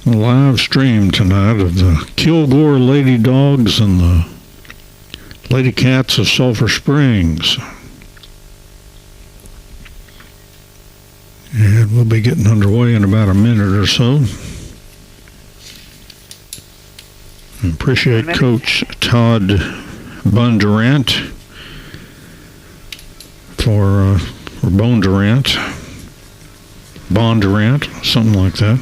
a live stream tonight of the Kilgore Lady Dogs and the Ladycats of Sulphur Springs. And we'll be getting underway in about a minute or so. I appreciate Coach Todd Bondurant for Bondurant, something like that,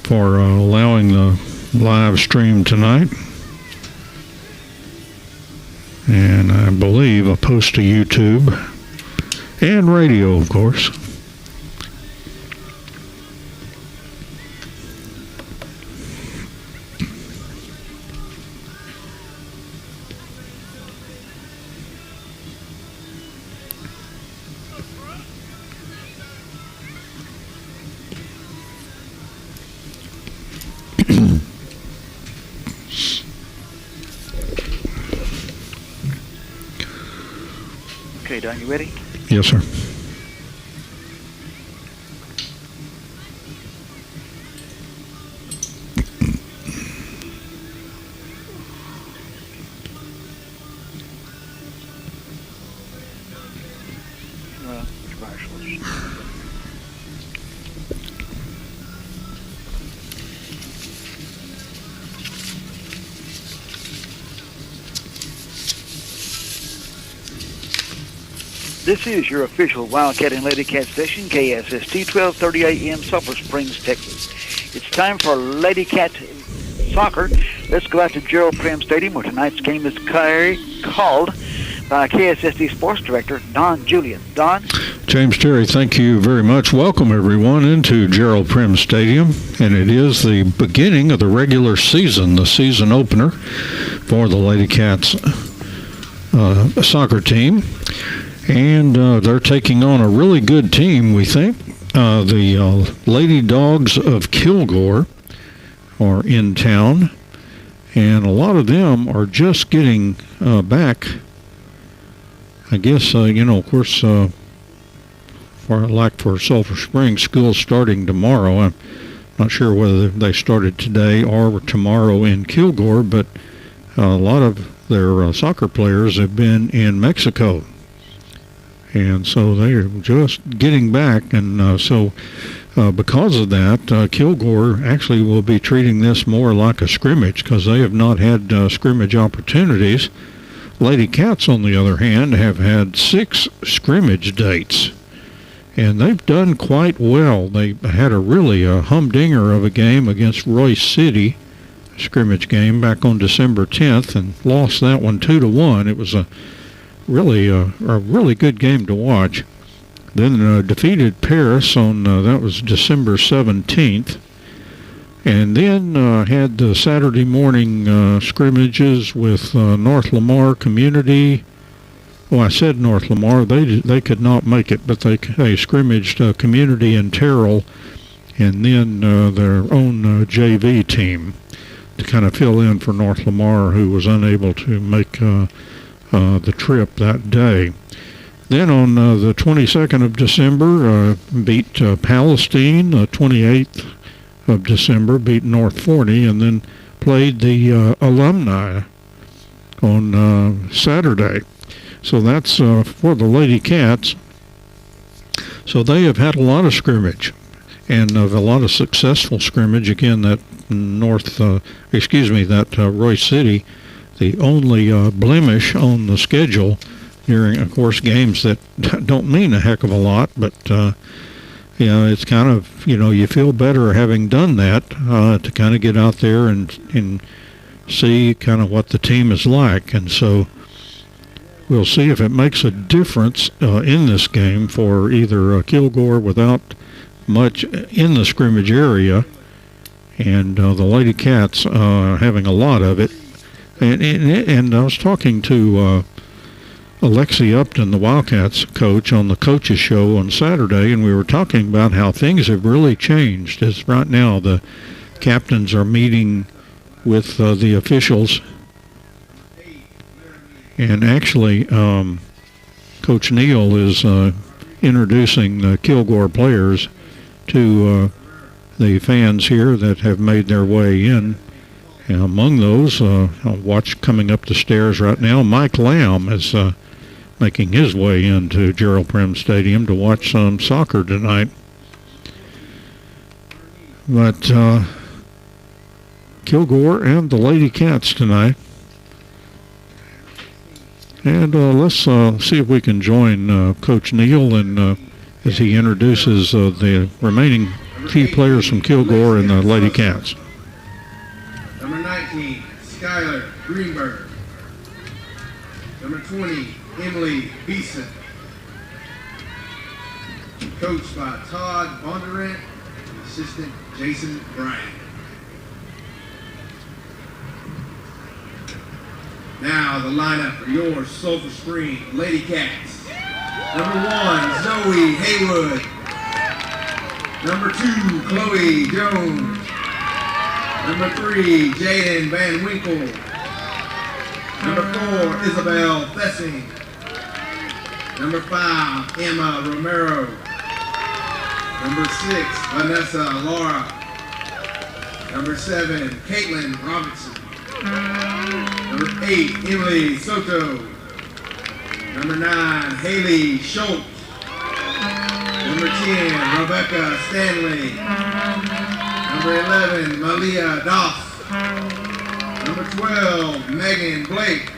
for allowing the live stream tonight. And I believe a post to YouTube and radio, of course. Okay, Don, you ready? Yes, sir. This is your official Wildcat and Ladycat station, KSST 1230 AM, Sulphur Springs, Texas. It's time for Ladycat soccer. Let's go out to Gerald Prim Stadium, where tonight's game is called by KSST Sports Director Don Julian. Don? James Terry, thank you very much. Welcome, everyone, into Gerald Prim Stadium. And it is the beginning of the regular season, the season opener for the Ladycats soccer team. And they're taking on a really good team, we think. The Lady Dogs of Kilgore are in town, and a lot of them are just getting back. I guess, of course, for Sulphur Springs, school's starting tomorrow. I'm not sure whether they started today or tomorrow in Kilgore, but a lot of their soccer players have been in Mexico. And so they're just getting back, and so because of that, Kilgore actually will be treating this more like a scrimmage because they have not had scrimmage opportunities. Ladycats, on the other hand, have had 6 scrimmage dates, and they've done quite well. They had a really humdinger of a game against Royce City, a scrimmage game back on December 10th, and lost that one 2-1. It was a really good game to watch. Then defeated Paris on that was December 17th, and then had the Saturday morning scrimmages with North Lamar Community. Well, I said North Lamar. They could not make it, but they scrimmaged Community and Terrell, and then their own JV team to kind of fill in for North Lamar, who was unable to make the trip that day. Then on the 22nd of December, beat Palestine. 28th of December, beat North Forney, and then played the alumni on Saturday. So that's for the Ladycats. So they have had a lot of scrimmage, and a lot of successful scrimmage. Again, that Royce City, the only blemish on the schedule during, of course, games that don't mean a heck of a lot, but it's kind of, you feel better having done that to kind of get out there and see kind of what the team is like. And so we'll see if it makes a difference in this game for either Kilgore without much in the scrimmage area, and the Ladycats having a lot of it. And I was talking to Alexi Upton, the Wildcats coach, on the coaches show on Saturday, and we were talking about how things have really changed. As right now the captains are meeting with the officials, and actually Coach Neal is introducing the Kilgore players to the fans here that have made their way in. And among those, I'll watch coming up the stairs right now, Mike Lamb is making his way into Gerald Prim Stadium to watch some soccer tonight. But Kilgore and the Ladycats tonight. And let's see if we can join Coach Neal and as he introduces the remaining key players from Kilgore and the Ladycats. Number 19, Skylar Greenberg. Number 20, Emily Beeson. Coached by Todd Bondurant and assistant Jason Bryant. Now the lineup for your Sulphur Springs Ladycats. Number 1, Zoe Haywood. Number 2, Chloe Jones. Number 3, Jaden Van Winkle. Number 4, Isabel Thessing. Number 5, Emma Romero. Number 6, Vanessa Laura. Number 7, Caitlin Robinson. Number 8, Emily Soto. Number 9, Haley Schultz. Number 10, Rebecca Stanley. Number 11, Malia Doss. Number 12, Megan Blake.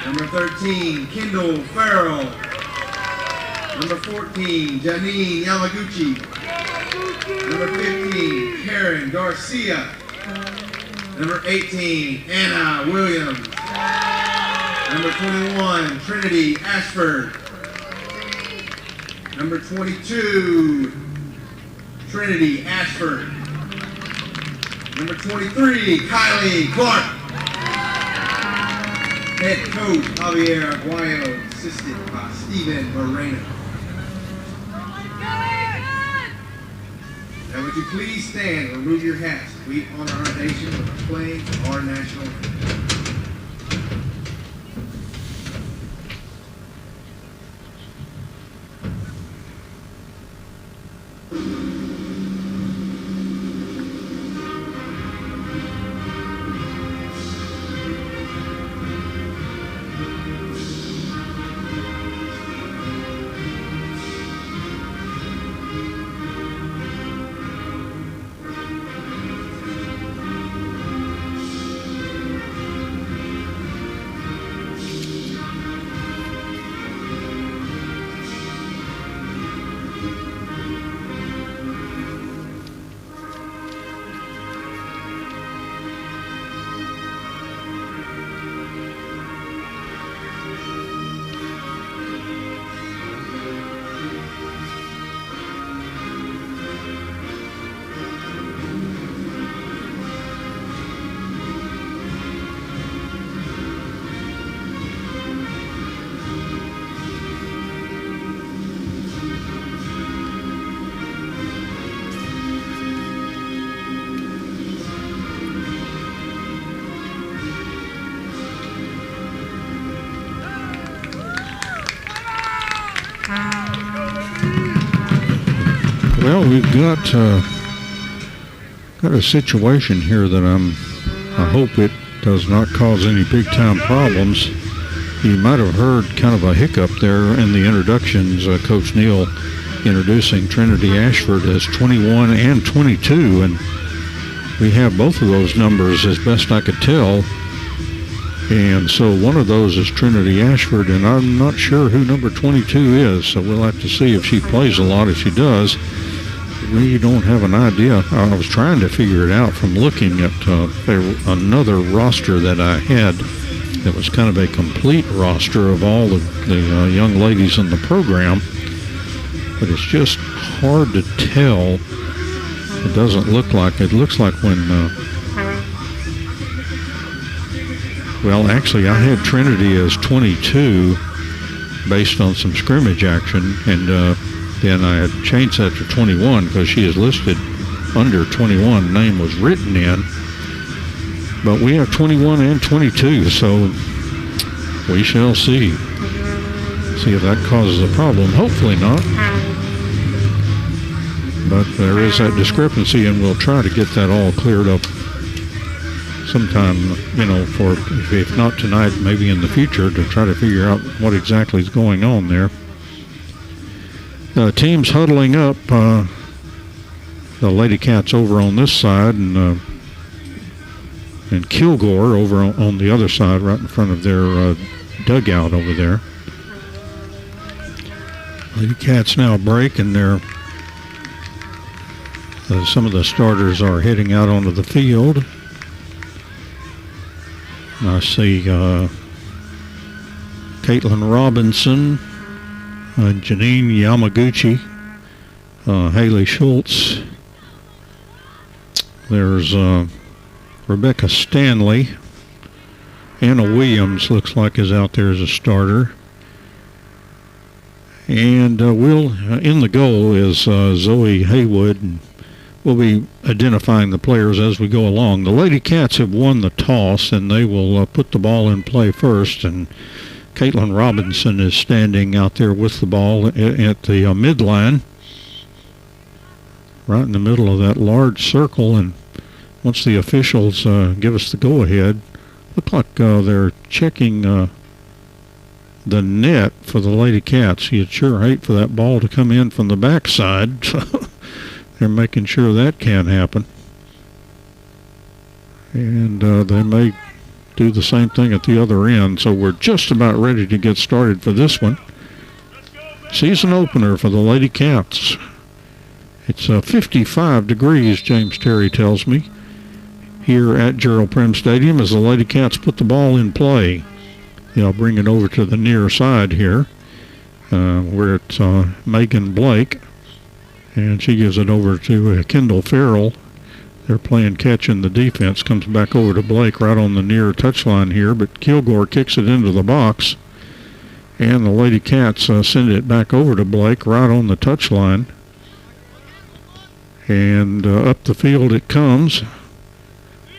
Number 13, Kendall Farrell. Number 14, Janine Yamaguchi. Number 15, Karen Garcia. Number 18, Anna Williams. Number 21, Trinity Ashford. Number 22, Trinity Ashford. Number 23, Kylie Clark. Head coach, Javier Aguayo, assisted by Stephen Moreno. Now would you please stand and remove your hats? We honor our nation with playing our national anthem. Well, we've got a situation here that I hope it does not cause any big-time problems. You might have heard kind of a hiccup there in the introductions. Coach Neal introducing Trinity Ashford as 21 and 22, and we have both of those numbers as best I could tell. And so one of those is Trinity Ashford, and I'm not sure who number 22 is, so we'll have to see if she plays a lot. If she does, we don't have an idea. I was trying to figure it out from looking at another roster that I had that was kind of a complete roster of all the young ladies in the program, but it's just hard to tell. It doesn't look like it. Looks like when well, actually, I had Trinity as 22 based on some scrimmage action, and then I had changed that to 21 because she is listed under 21. Name was written in, but we have 21 and 22, so we shall see. See if that causes a problem. Hopefully not. but there is that discrepancy, and we'll try to get that all cleared up sometime, for if not tonight, maybe in the future, to try to figure out what exactly is going on there. Teams huddling up. The Ladycats over on this side, and Kilgore over on the other side, right in front of their dugout over there. Ladycats now break, and some of the starters are heading out onto the field. I see Caitlin Robinson, Janine Yamaguchi, Haley Schultz. There's Rebecca Stanley. Anna Williams looks like is out there as a starter. And in the goal is Zoe Haywood, and we'll be identifying the players as we go along. The Ladycats have won the toss, and they will put the ball in play first. And Caitlin Robinson is standing out there with the ball at the midline, right in the middle of that large circle. And once the officials give us the go-ahead, look like they're checking the net for the Ladycats. You'd sure hate for that ball to come in from the backside. So they're making sure that can't happen. And they may do the same thing at the other end. So we're just about ready to get started for this one. Season opener for the Ladycats. It's 55 degrees, James Terry tells me, here at Gerald Prim Stadium as the Ladycats put the ball in play. I'll bring it over to the near side here, where it's Megan Blake, and she gives it over to Kendall Farrell. They're playing catch in the defense. Comes back over to Blake right on the near touchline here, but Kilgore kicks it into the box, and the Ladycats send it back over to Blake right on the touchline. And up the field it comes.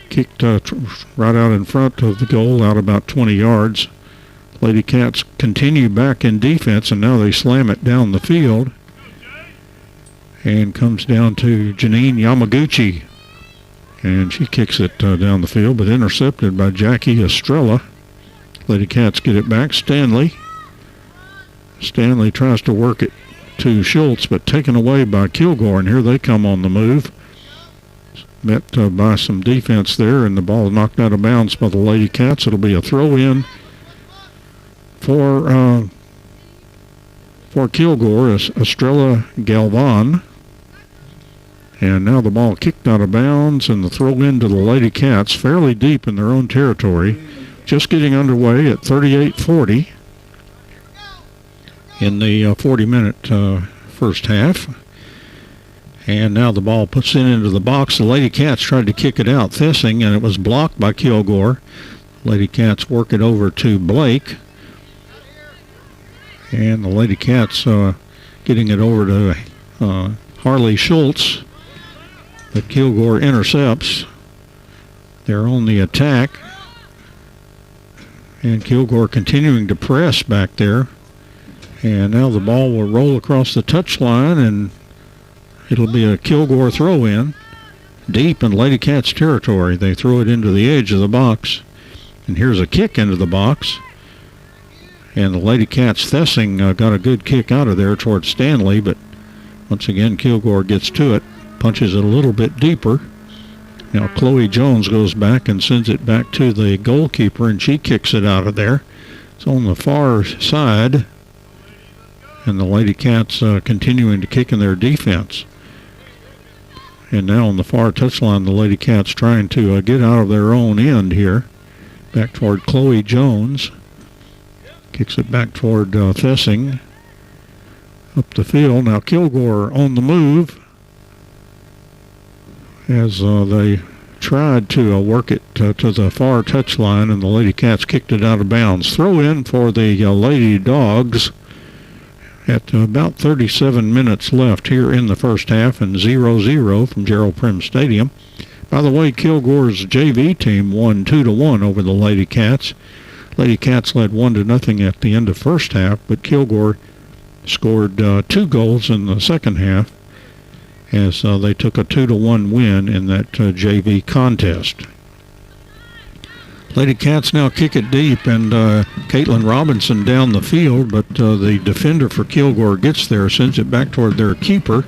Kicked right out in front of the goal, out about 20 yards. Ladycats continue back in defense, and now they slam it down the field. And comes down to Janine Yamaguchi. And she kicks it down the field, but intercepted by Jackie Estrella. Ladycats get it back. Stanley tries to work it to Schultz, but taken away by Kilgore, and here they come on the move. Met by some defense there, and the ball knocked out of bounds by the Ladycats. It'll be a throw-in for Kilgore, Estrella Galvan. And now the ball kicked out of bounds, and the throw-in to the Ladycats, fairly deep in their own territory. Just getting underway at 38:40 in the 40-minute first half. And now the ball puts it into the box. The Ladycats tried to kick it out, Thessing, and it was blocked by Kilgore. Ladycats work it over to Blake. And the Ladycats getting it over to Harley Schultz. But Kilgore intercepts. They're on the attack. And Kilgore continuing to press back there. And now the ball will roll across the touchline, and it'll be a Kilgore throw-in deep in Ladycats territory. They throw it into the edge of the box. And here's a kick into the box. And the Ladycats, Thessing got a good kick out of there towards Stanley, but once again Kilgore gets to it, punches it a little bit deeper. Now Chloe Jones goes back and sends it back to the goalkeeper, and she kicks it out of there. It's on the far side, and the Ladycats continuing to kick in their defense. And now on the far touchline, the Ladycats trying to get out of their own end here. Back toward Chloe Jones. Kicks it back toward Thessing. Up the field. Now Kilgore on the move as they tried to work it to the far touchline, and the Ladycats kicked it out of bounds. Throw in for the Lady Dogs at about 37 minutes left here in the first half, and 0-0 from Gerald Prim Stadium. By the way, Kilgore's JV team won 2-1 over the Ladycats. Ladycats led 1-0 at the end of first half, but Kilgore scored 2 goals in the second half. as they took a 2-1 win in that JV contest. Lady Cats now kick it deep, and Caitlin Robinson down the field, but the defender for Kilgore gets there, sends it back toward their keeper,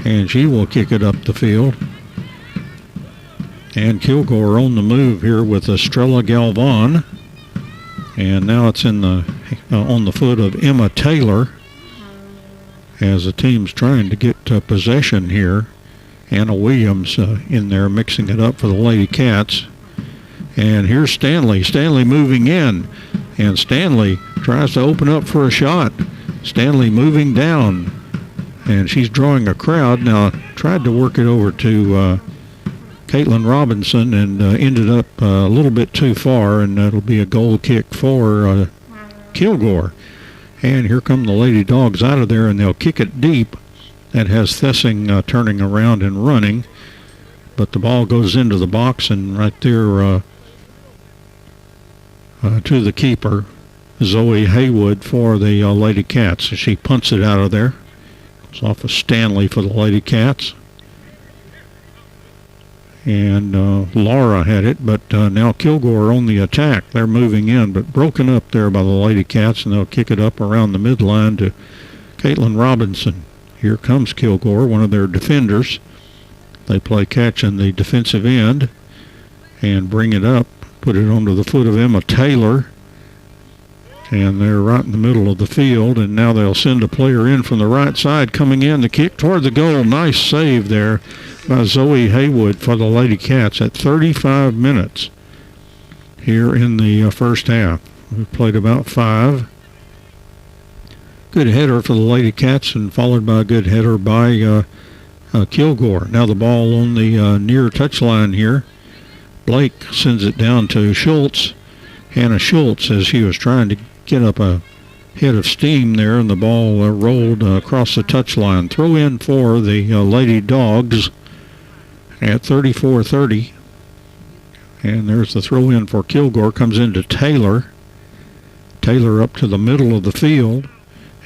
and she will kick it up the field. And Kilgore on the move here with Estrella Galvan. And now it's in the on the foot of Emma Taylor as the team's trying to get possession here. Anna Williams in there mixing it up for the Lady Cats. And here's Stanley. Stanley moving in. And Stanley tries to open up for a shot. Stanley moving down. And she's drawing a crowd. Now tried to work it over to Caitlin Robinson and ended up a little bit too far, and that'll be a goal kick for Kilgore. And here come the Lady Dogs out of there, and they'll kick it deep. That has Thessing turning around and running, but the ball goes into the box, and right there to the keeper, Zoe Haywood for the Lady Cats. She punts it out of there. It's off of Stanley for the Lady Cats. And Laura had it, but now Kilgore on the attack. They're moving in, but broken up there by the Lady Cats, and they'll kick it up around the midline to Caitlin Robinson. Here comes Kilgore, one of their defenders. They play catch in the defensive end and bring it up, put it onto the foot of Emma Taylor. And they're right in the middle of the field, and now they'll send a player in from the right side coming in. The kick toward the goal. Nice save there by Zoe Haywood for the Lady Cats at 35 minutes here in the first half. We've played about 5. Good header for the Lady Cats, and followed by a good header by Kilgore. Now the ball on the near touchline here. Blake sends it down to Schultz. Hannah Schultz, as he was trying to get up a head of steam there, and the ball rolled across the touchline. Throw in for the Lady Dogs at 34-30. And there's the throw in for Kilgore. Comes into Taylor. Taylor up to the middle of the field,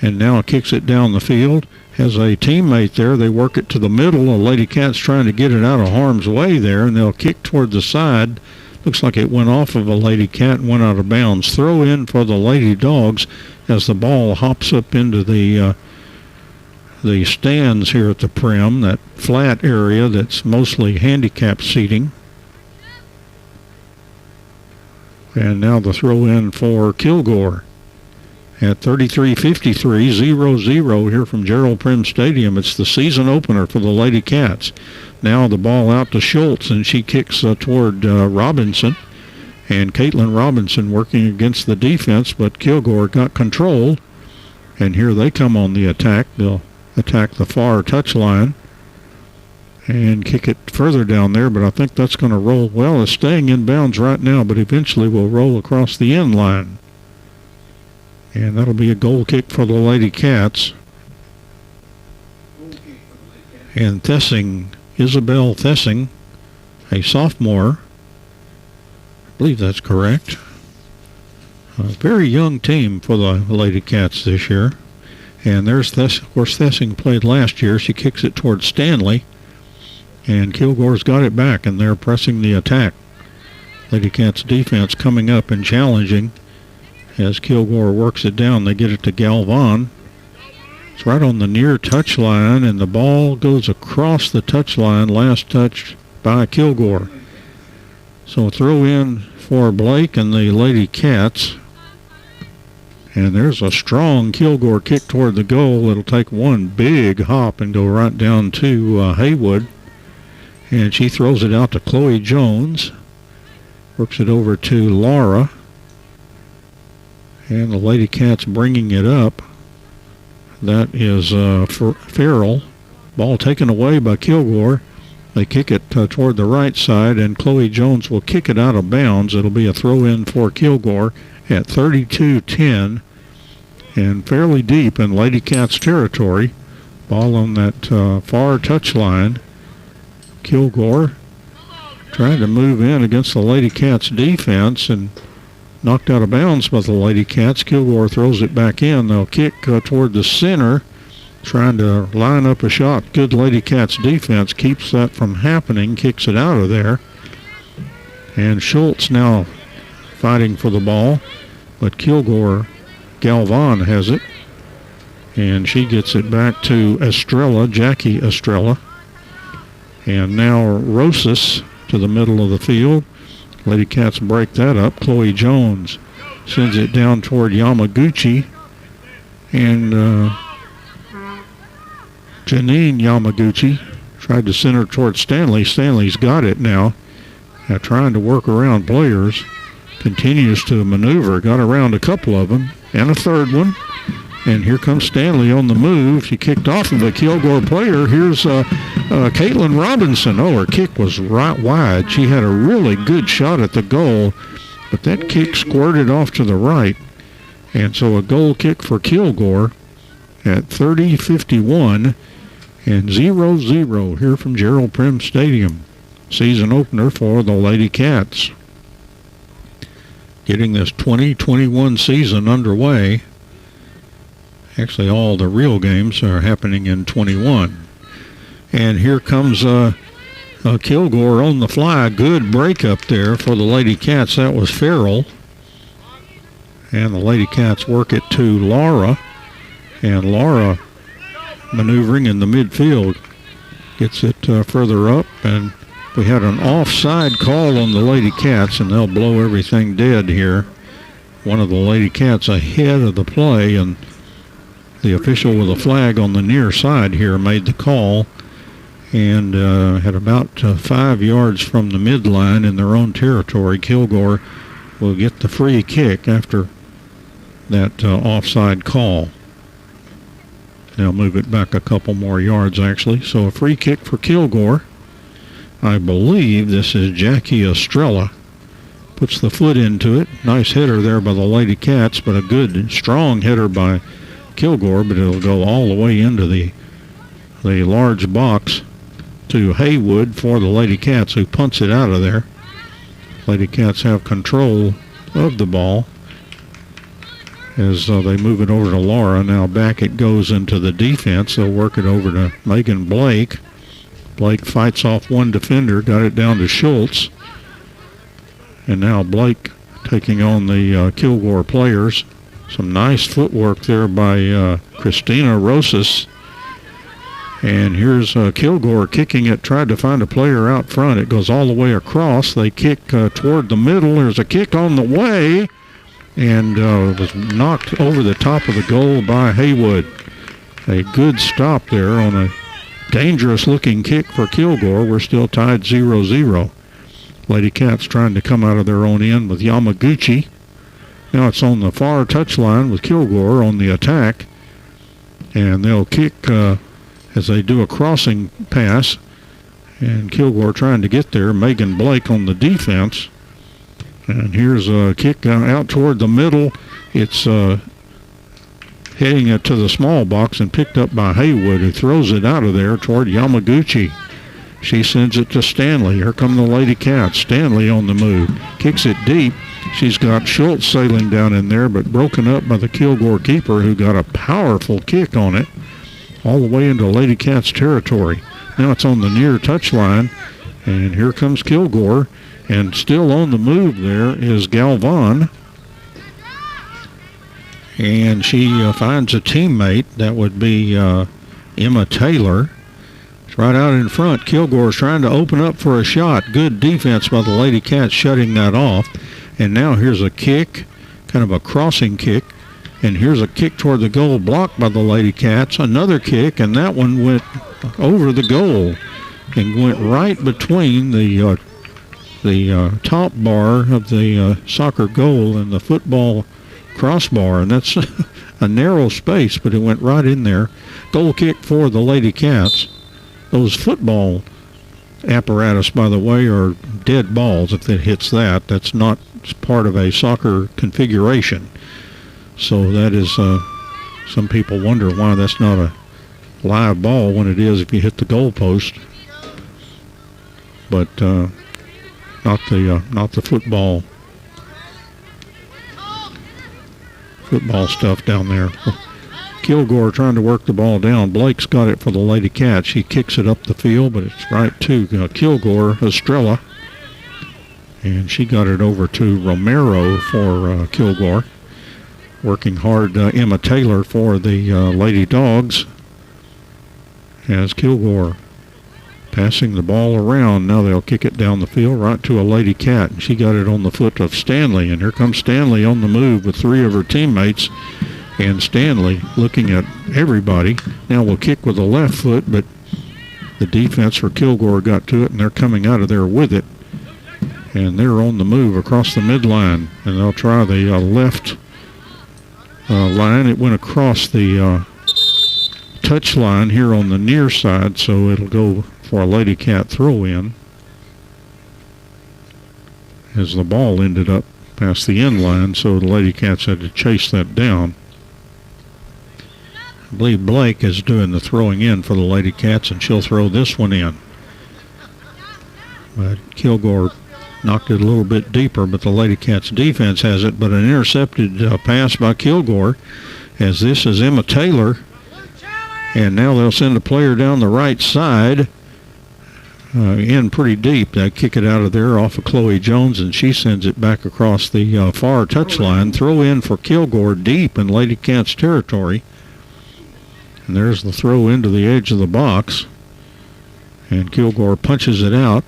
and now kicks it down the field. Has a teammate there. They work it to the middle. The Lady Cat's trying to get it out of harm's way there, and they'll kick toward the side. Looks like it went off of a Lady Cat and went out of bounds. Throw in for the Lady Dogs as the ball hops up into the stands here at the Prim, that flat area that's mostly handicapped seating. And now the throw in for Kilgore at 33-53, 0-0 here from Gerald Prim Stadium. It's the season opener for the Lady Cats. Now the ball out to Schultz, and she kicks toward Robinson. And Caitlin Robinson working against the defense, but Kilgore got control. And here they come on the attack. They'll attack the far touchline and kick it further down there, but I think that's going to roll. Well, it's staying in bounds right now, but eventually will roll across the end line. And that'll be a goal kick for the Lady Cats. And Thessing, Isabel Thessing, a sophomore, I believe that's correct. A very young team for the Lady Cats this year. And there's Thessing. Of course, Thessing played last year. She kicks it towards Stanley. And Kilgore's got it back, and they're pressing the attack. Lady Cats defense coming up and challenging. As Kilgore works it down, they get it to Galvan. It's right on the near touchline, and the ball goes across the touchline, last touched by Kilgore. So throw in for Blake and the Lady Cats. And there's a strong Kilgore kick toward the goal. It'll take one big hop and go right down to Haywood. And she throws it out to Chloe Jones. Works it over to Laura. And the Lady Cats bringing it up. That is Farrell. Ball taken away by Kilgore. They kick it toward the right side, and Chloe Jones will kick it out of bounds. It'll be a throw-in for Kilgore at 32-10, and fairly deep in Lady Cats territory. Ball on that far touchline. Kilgore trying to move in against the Lady Cats defense, and knocked out of bounds by the Lady Cats. Kilgore throws it back in. They'll kick toward the center, trying to line up a shot. Good Lady Cats defense keeps that from happening, kicks it out of there. And Schultz now fighting for the ball, but Kilgore Galvan has it. And she gets it back to Estrella, Jackie Estrella. And now Rosas to the middle of the field. Lady Cats break that up. Chloe Jones sends it down toward Yamaguchi. And Janine Yamaguchi tried to center toward Stanley. Stanley's got it now. Trying to work around players. Continues to maneuver. Got around a couple of them. And a third one. And here comes Stanley on the move. She kicked off of a Kilgore player. Here's Caitlin Robinson. Oh, her kick was right wide. She had a really good shot at the goal, but that kick squirted off to the right. And so a goal kick for Kilgore at 30-51 and 0-0 here from Gerald Prim Stadium. Season opener for the Lady Cats. Getting this 2021 season underway. Actually, all the real games are happening in 21. And here comes Kilgore on the fly. Good break up there for the Lady Cats. That was Farrell. And the Lady Cats work it to Laura. And Laura maneuvering in the midfield. Gets it further up. And we had an offside call on the Lady Cats, and they'll blow everything dead here. One of the Lady Cats ahead of the play, and the official with a flag on the near side here made the call, and at about 5 yards from the midline in their own territory, Kilgore will get the free kick after that offside call. They'll move it back a couple more yards, actually. So a free kick for Kilgore. I believe this is Jackie Estrella. Puts the foot into it. Nice header there by the Lady Cats, but a good, strong header by Kilgore, but it'll go all the way into the large box to Haywood for the Lady Cats, who punts it out of there. Lady Cats have control of the ball as they move it over to Laura. Now back it goes into the defense. They'll work it over to Megan Blake. Blake fights off one defender, got it down to Schultz. And now Blake taking on the Kilgore players. Some nice footwork there by Christina Rosas. And here's Kilgore kicking it, tried to find a player out front. It goes all the way across. They kick toward the middle. There's a kick on the way, and was knocked over the top of the goal by Haywood. A good stop there on a dangerous-looking kick for Kilgore. We're still tied 0-0. Lady Cats trying to come out of their own end with Yamaguchi. Now it's on the far touchline with Kilgore on the attack. And they'll kick as they do a crossing pass. And Kilgore trying to get there. Megan Blake on the defense. And here's a kick out toward the middle. It's heading it to the small box and picked up by Haywood, who throws it out of there toward Yamaguchi. She sends it to Stanley. Here come the Lady Cats. Stanley on the move. Kicks it deep. She's got Schultz sailing down in there, but broken up by the Kilgore keeper, who got a powerful kick on it all the way into Lady Cats territory. Now it's on the near touchline, and here comes Kilgore. And still on the move there is Galvan. And she finds a teammate. That would be Emma Taylor. It's right out in front. Kilgore's trying to open up for a shot. Good defense by the Lady Cats shutting that off. And now here's a kick, kind of a crossing kick. And here's a kick toward the goal blocked by the Lady Cats. Another kick, and that one went over the goal and went right between the top bar of the soccer goal and the football crossbar, and that's a narrow space, but it went right in there. Goal kick for the Lady Cats. Those football apparatus, by the way, are dead balls. If it hits that, that's not part of a soccer configuration. So that is, some people wonder why that's not a live ball when it is if you hit the goal post. But not the football stuff down there. Kilgore trying to work the ball down. Blake's got it for the Lady Cat. She kicks it up the field, but it's right to Kilgore, Estrella. And she got it over to Romero for Kilgore. Working hard, Emma Taylor for the Lady Dogs. As Kilgore passing the ball around. Now they'll kick it down the field right to a Lady Cat. And she got it on the foot of Stanley. And here comes Stanley on the move with three of her teammates. And Stanley looking at everybody. Now will kick with the left foot, but the defense for Kilgore got to it, and they're coming out of there with it. And they're on the move across the midline. And they'll try the left line. It went across the touch line here on the near side, so it'll go for a Lady Cat throw-in as the ball ended up past the end line, so the Lady Cats had to chase that down. I believe Blake is doing the throwing in for the Lady Cats, and she'll throw this one in. But Kilgore knocked it a little bit deeper, but the Lady Cats defense has it, but an intercepted pass by Kilgore, as this is Emma Taylor. And now they'll send a player down the right side, in pretty deep. They kick it out of there off of Chloe Jones, and she sends it back across the far touchline. Throw in for Kilgore deep in Lady Cat's territory. And there's the throw into the edge of the box. And Kilgore punches it out.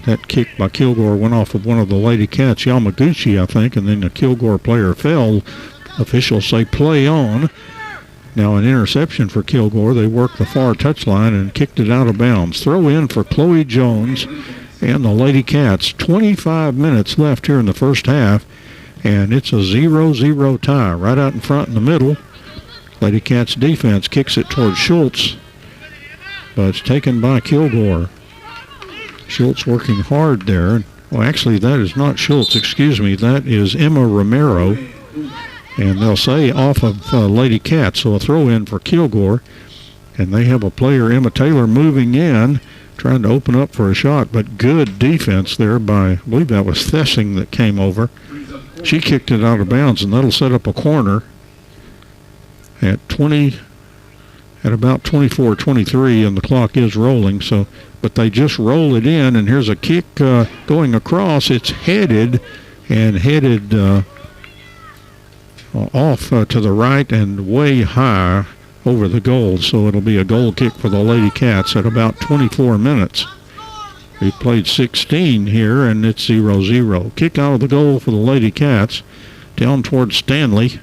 That kick by Kilgore went off of one of the Lady Cats, Yamaguchi, I think, and then the Kilgore player fell. Officials say play on. Now an interception for Kilgore. They worked the far touchline and kicked it out of bounds. Throw in for Chloe Jones and the Lady Cats. 25 minutes left here in the first half, and it's a 0-0 tie right out in front in the middle. Lady Cats defense kicks it towards Schultz, but it's taken by Kilgore. Schultz working hard there. Well, actually, that is not Schultz. Excuse me. That is Emma Romero. And they'll say off of Lady Cat, so a throw in for Kilgore. And they have a player, Emma Taylor, moving in, trying to open up for a shot, but good defense there by, I believe that was Thessing that came over. She kicked it out of bounds, and that'll set up a corner at about 24-23, and the clock is rolling. So, but they just roll it in, and here's a kick going across. It's headed off to the right and way high over the goal, so it'll be a goal kick for the Lady Cats at about 24 minutes. We've played 16 here, and it's 0-0. Kick out of the goal for the Lady Cats, down towards Stanley.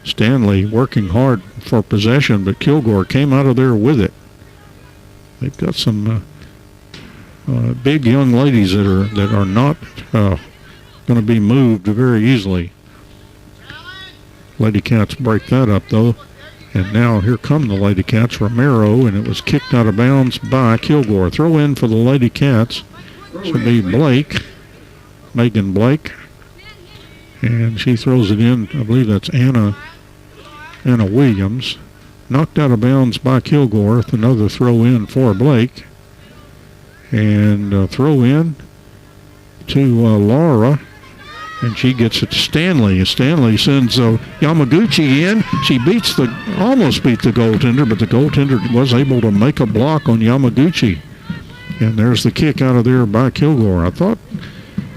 Stanley working hard for possession, but Kilgore came out of there with it. They've got some big young ladies that are not going to be moved very easily. Lady Cats break that up, though. And now here come the Lady Cats, Romero, and it was kicked out of bounds by Kilgore. Throw in for the Lady Cats. This would be Blake, Megan Blake. And she throws it in. I believe that's Anna Williams. Knocked out of bounds by Kilgore with another throw in for Blake. And throw in to Laura. And she gets it to Stanley. Stanley sends Yamaguchi in. She almost beat the goaltender, but the goaltender was able to make a block on Yamaguchi. And there's the kick out of there by Kilgore. I thought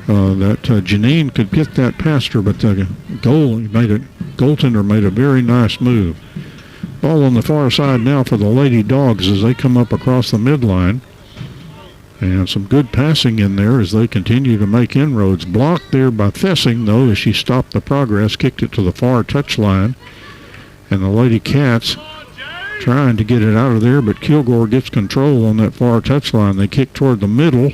that Janine could get that past her, but the goaltender made a very nice move. Ball on the far side now for the Lady Dogs as they come up across the midline. And some good passing in there as they continue to make inroads. Blocked there by Thessing, though, as she stopped the progress, kicked it to the far touchline. And the Lady Cats trying to get it out of there, but Kilgore gets control on that far touchline. They kick toward the middle.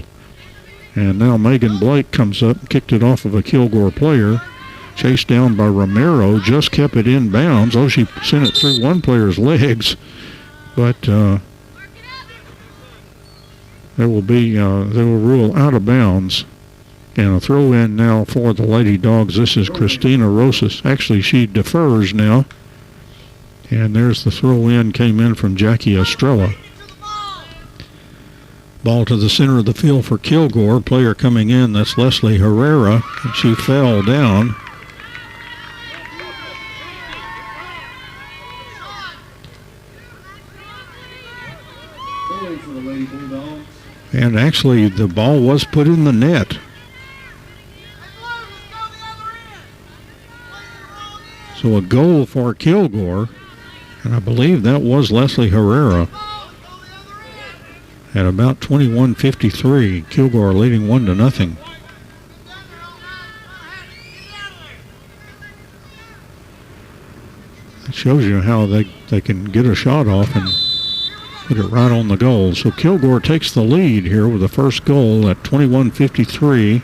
And now Megan Blake comes up and kicked it off of a Kilgore player. Chased down by Romero, just kept it in bounds. Oh, she sent it through one player's legs. But they will rule out of bounds. And a throw in now for the Lady Dogs. This is Christina Rosas. Actually, she defers now. And there's the throw in, came in from Jackie Estrella. Ball to the center of the field for Kilgore. Player coming in, that's Leslie Herrera. And she fell down. And actually, the ball was put in the net. So a goal for Kilgore, and I believe that was Leslie Herrera. At about 21:53, Kilgore leading 1-0. It shows you how they can get a shot off and put it right on the goal. So Kilgore takes the lead here with the first goal at 21:53.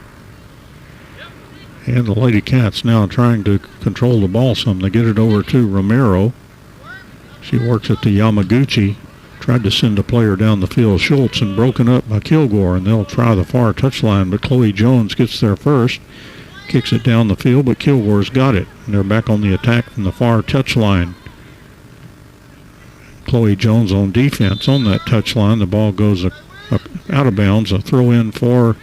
And the Ladycats now trying to control the ball some. They get it over to Romero. She works it to Yamaguchi. Tried to send a player down the field, Schultz, and broken up by Kilgore, and they'll try the far touchline, but Chloe Jones gets there first, kicks it down the field, but Kilgore's got it, and they're back on the attack from the far touchline. Chloe Jones on defense on that touchline. The ball goes out of bounds, a throw in for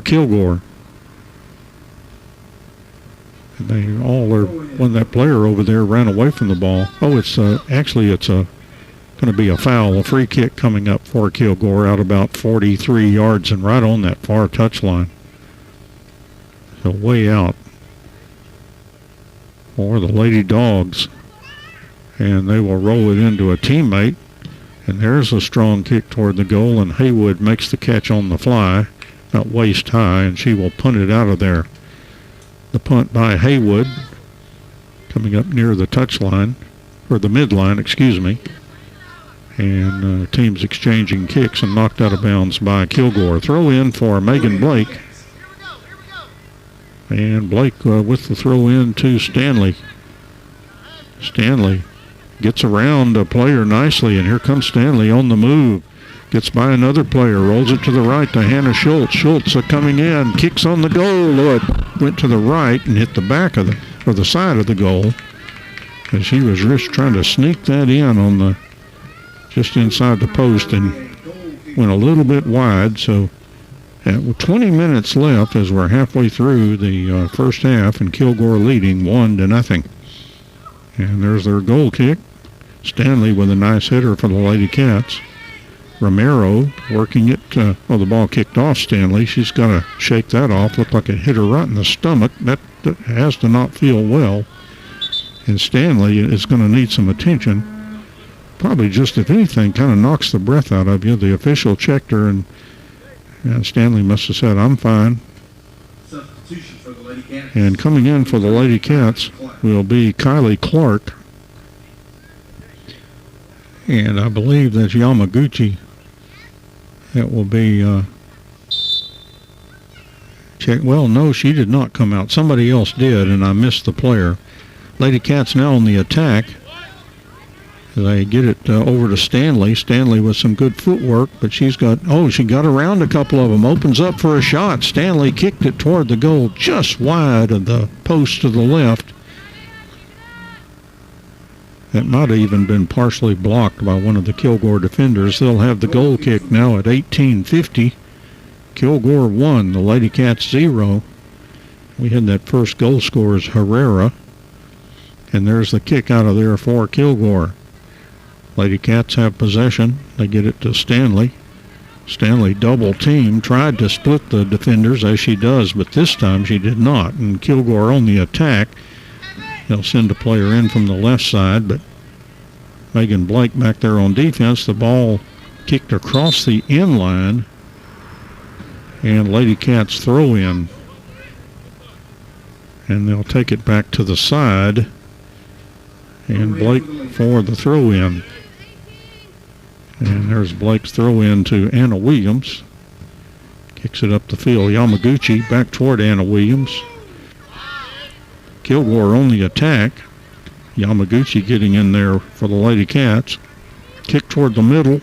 Kilgore. When that player over there ran away from the ball. Oh, it's going to be a foul, a free kick coming up for Kilgore out about 43 yards and right on that far touchline. So way out for the Lady Dogs. And they will roll it into a teammate. And there's a strong kick toward the goal, and Haywood makes the catch on the fly, about waist high, and she will punt it out of there. The punt by Haywood coming up near the touchline, or the midline, excuse me. And teams exchanging kicks and knocked out of bounds by Kilgore. Throw in for Megan Blake. And Blake with the throw in to Stanley. Stanley gets around a player nicely, and here comes Stanley on the move. Gets by another player, rolls it to the right to Hannah Schultz. Schultz coming in, kicks on the goal. It went to the right and hit the back of the side of the goal. And she was just trying to sneak that in just inside the post and went a little bit wide. So with 20 minutes left as we're halfway through the first half, and Kilgore leading 1-0. And there's their goal kick. Stanley with a nice hitter for the Ladycats. Romero working it. The ball kicked off Stanley. She's got to shake that off. Looked like it hit her right in the stomach. That has to not feel well. And Stanley is going to need some attention. Probably just, if anything, kind of knocks the breath out of you. The official checked her, and Stanley must have said, "I'm fine." Substitution for the Ladycats. And coming in for the Ladycats will be Kylie Clark. And I believe that's Yamaguchi. That will be check. Well, no, she did not come out. Somebody else did, and I missed the player. Ladycats now on the attack. They get it over to Stanley. Stanley with some good footwork, but she got around a couple of them. Opens up for a shot. Stanley kicked it toward the goal just wide of the post to the left. That might have even been partially blocked by one of the Kilgore defenders. They'll have the goal kick now at 18:50. Kilgore 1, the Ladycats 0. We had that first goal scorer as Herrera. And there's the kick out of there for Kilgore. Ladycats have possession. They get it to Stanley. Stanley double team, tried to split the defenders as she does, but this time she did not. And Kilgore on the attack. They'll send a player in from the left side, but Megan Blake back there on defense. The ball kicked across the end line, and Ladycats throw in. And they'll take it back to the side, and Blake for the throw in. And there's Blake's throw in to Anna Williams. Kicks it up the field. Yamaguchi back toward Anna Williams. Kilgore on the attack. Yamaguchi getting in there for the Ladycats. Kick toward the middle.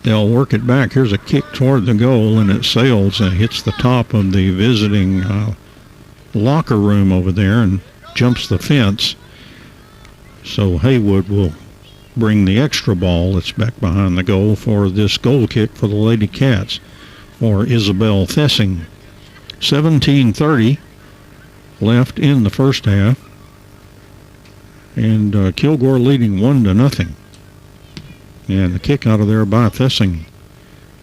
They'll work it back. Here's a kick toward the goal, and it sails and hits the top of the visiting locker room over there and jumps the fence. So Haywood will bring the extra ball that's back behind the goal for this goal kick for the Ladycats for Isabel Thessing. 17:30 left in the first half, and Kilgore leading 1-0. And the kick out of there by Thessing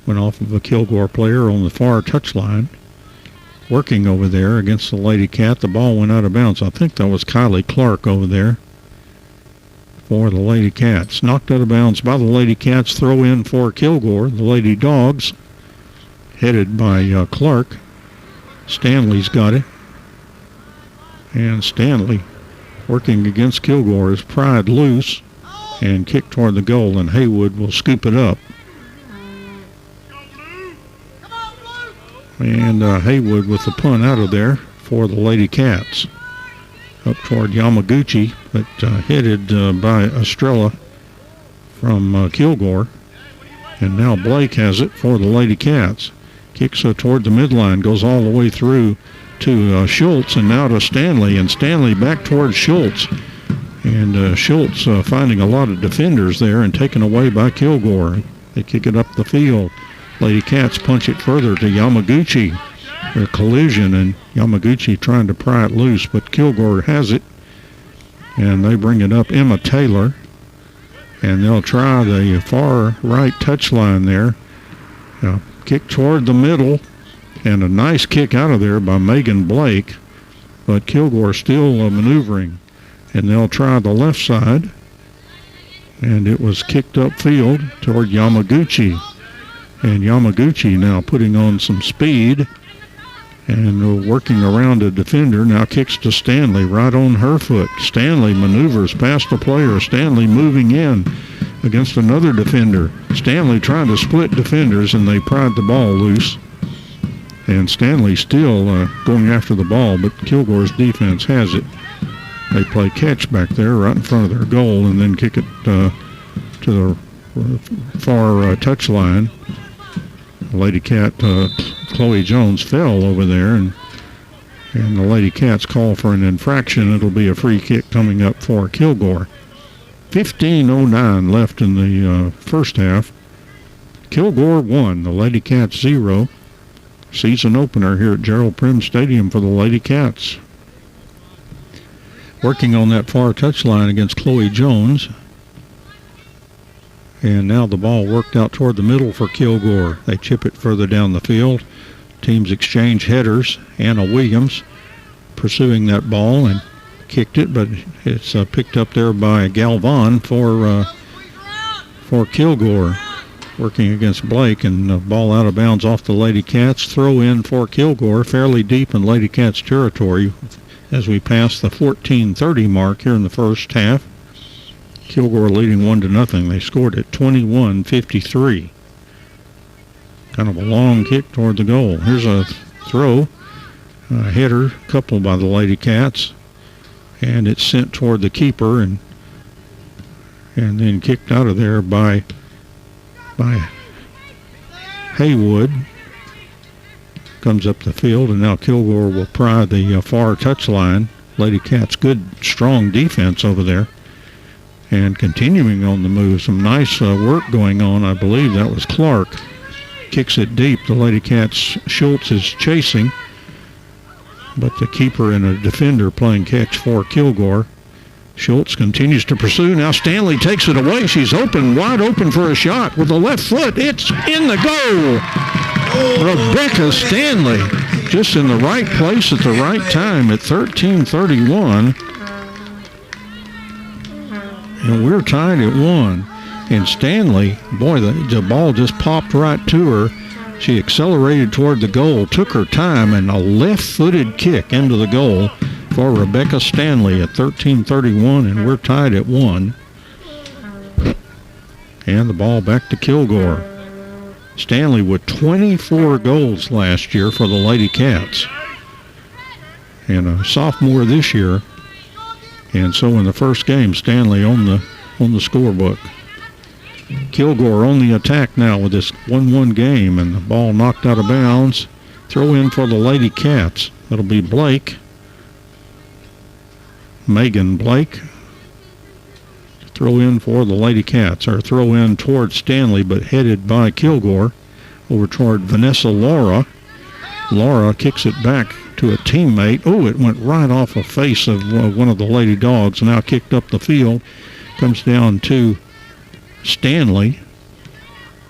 went off of a Kilgore player on the far touchline. Working over there against the Ladycat. The ball went out of bounds. I think that was Kylie Clark over there for the Ladycats. Knocked out of bounds by the Ladycats. Throw in for Kilgore. The Lady Dogs, headed by Clark. Stanley's got it. And Stanley, working against Kilgore, is pried loose and kicked toward the goal, and Haywood will scoop it up. And Haywood with the punt out of there for the Ladycats. Up toward Yamaguchi, but headed by Estrella from Kilgore. And now Blake has it for the Ladycats. Kicks toward the midline, goes all the way through to Schultz, and now to Stanley. And Stanley back towards Schultz. And Schultz finding a lot of defenders there and taken away by Kilgore. They kick it up the field. Ladycats punch it further to Yamaguchi. A collision, and Yamaguchi trying to pry it loose, but Kilgore has it. And they bring it up. Emma Taylor. And they'll try the far right touchline there. Kick toward the middle. And a nice kick out of there by Megan Blake. But Kilgore still maneuvering. And they'll try the left side. And it was kicked upfield toward Yamaguchi. And Yamaguchi now putting on some speed and working around a defender. Now kicks to Stanley right on her foot. Stanley maneuvers past the player. Stanley moving in against another defender. Stanley trying to split defenders, and they pried the ball loose. And Stanley still going after the ball, but Kilgore's defense has it. They play catch back there right in front of their goal and then kick it to the far touchline. Ladycat Chloe Jones fell over there, and the Ladycats call for an infraction. It'll be a free kick coming up for Kilgore. 15:09 left in the first half. Kilgore 1, the Ladycats 0. Season opener here at Gerald Prim Stadium for the Ladycats. Working on that far touchline against Chloe Jones. And now the ball worked out toward the middle for Kilgore. They chip it further down the field. Teams exchange headers. Anna Williams pursuing that ball and kicked it, but it's picked up there by Galvan for Kilgore. Working against Blake, and the ball out of bounds off the Ladycats. Throw in for Kilgore, fairly deep in Ladycats territory as we pass the 14:30 mark here in the first half. Kilgore leading 1-0. They scored at 21-53. Kind of a long kick toward the goal. Here's a throw, a header coupled by the Ladycats, and it's sent toward the keeper and then kicked out of there by Haywood. Comes up the field, and now Kilgore will pry the far touchline. Ladycats good, strong defense over there. And continuing on the move, some nice work going on. I believe that was Clark. Kicks it deep. The Ladycats, Schultz is chasing, but the keeper and a defender playing catch for Kilgore. Schultz continues to pursue. Now Stanley takes it away. She's open, wide open for a shot with the left foot. It's in the goal. Rebecca Stanley just in the right place at the right time at 13:31. And we're tied at 1. And Stanley, boy, the ball just popped right to her. She accelerated toward the goal, took her time, and a left-footed kick into the goal for Rebecca Stanley at 13:31, and we're tied at 1. And the ball back to Kilgore. Stanley with 24 goals last year for the Ladycats. And a sophomore this year. And so in the first game, Stanley on the scorebook. Kilgore on the attack now with this 1-1 game, and the ball knocked out of bounds. Throw in for the Ladycats. That'll be Blake. Megan Blake. Throw in for the Ladycats, or throw in toward Stanley, but headed by Kilgore over toward Vanessa Laura. Laura kicks it back to a teammate. Oh, it went right off the face of one of the Lady Dogs, now kicked up the field. Comes down to Stanley.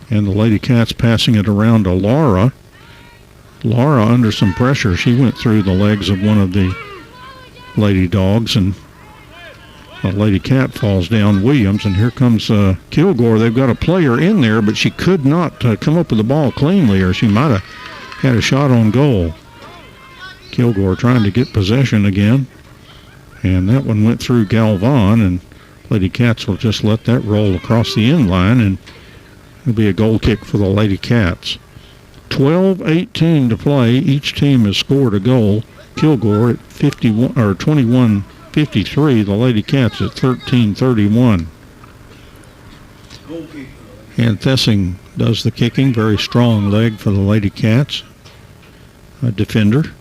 And the Lady Cats passing it around to Laura. Laura under some pressure. She went through the legs of one of the Lady Dogs, and the Lady Cat falls down Williams, and here comes Kilgore. They've got a player in there, but she could not come up with the ball cleanly, or she might have had a shot on goal. Kilgore trying to get possession again, and that one went through Galvan, and Lady Cats will just let that roll across the end line, and it'll be a goal kick for the Lady Cats. 12:18 to play. Each team has scored a goal. Kilgore at 51 or 21-53. The Lady Cats at 13-31. And Thessing does the kicking. Very strong leg for the Lady Cats. A defender.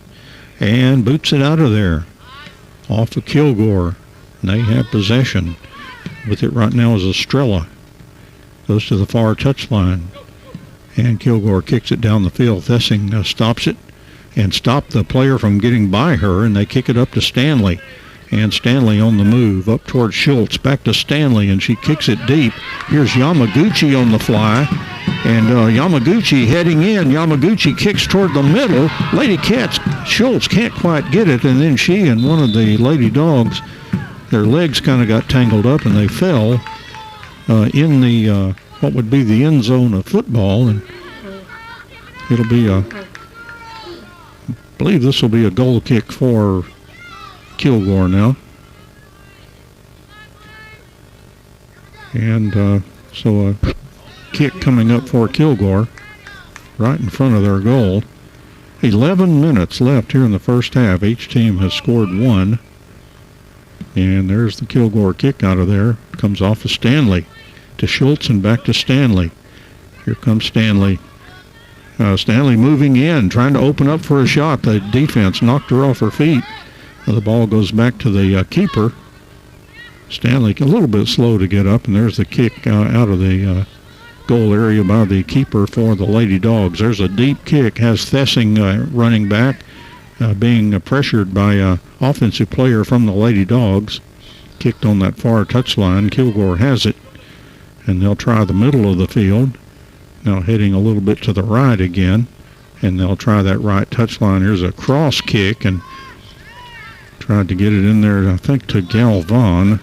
And boots it out of there. Off of Kilgore. And they have possession. With it right now is Estrella. Goes to the far touchline. And Kilgore kicks it down the field. Thessing stops it and stopped the player from getting by her, and they kick it up to Stanley. And Stanley on the move up towards Schultz. Back to Stanley, and she kicks it deep. Here's Yamaguchi on the fly. And Yamaguchi heading in. Yamaguchi kicks toward the middle. Lady Cats, Schultz can't quite get it, and then she and one of the Lady Dogs, their legs kind of got tangled up, and they fell in the what would be the end zone of football, and it'll be I believe this will be a goal kick for Kilgore now. And so a kick coming up for Kilgore right in front of their goal. 11 minutes left here in the first half. Each team has scored one. And there's the Kilgore kick out of there. Comes off of Stanley to Schultz and back to Stanley. Here comes Stanley. Stanley moving in, trying to open up for a shot. The defense knocked her off her feet. The ball goes back to the keeper. Stanley a little bit slow to get up, and there's the kick out of the goal area by the keeper for the Lady Dogs. There's a deep kick, has Thessing running back, being pressured by an offensive player from the Lady Dogs. Kicked on that far touchline. Kilgore has it, and they'll try the middle of the field. Now heading a little bit to the right again, and they'll try that right touchline. Here's a cross kick, and tried to get it in there, I think, to Galvan.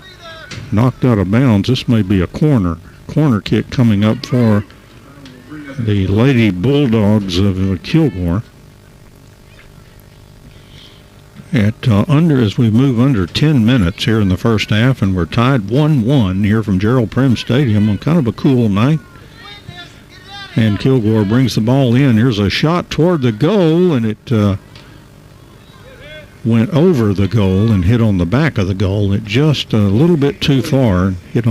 Knocked out of bounds. This may be a corner. Corner kick coming up for the Lady Bulldogs of Kilgore. As we move under 10 minutes here in the first half, and we're tied 1-1 here from Gerald Prim Stadium on kind of a cool night. And Kilgore brings the ball in. Here's a shot toward the goal, and it went over the goal and hit on the back of the goal. It just a little bit too far. It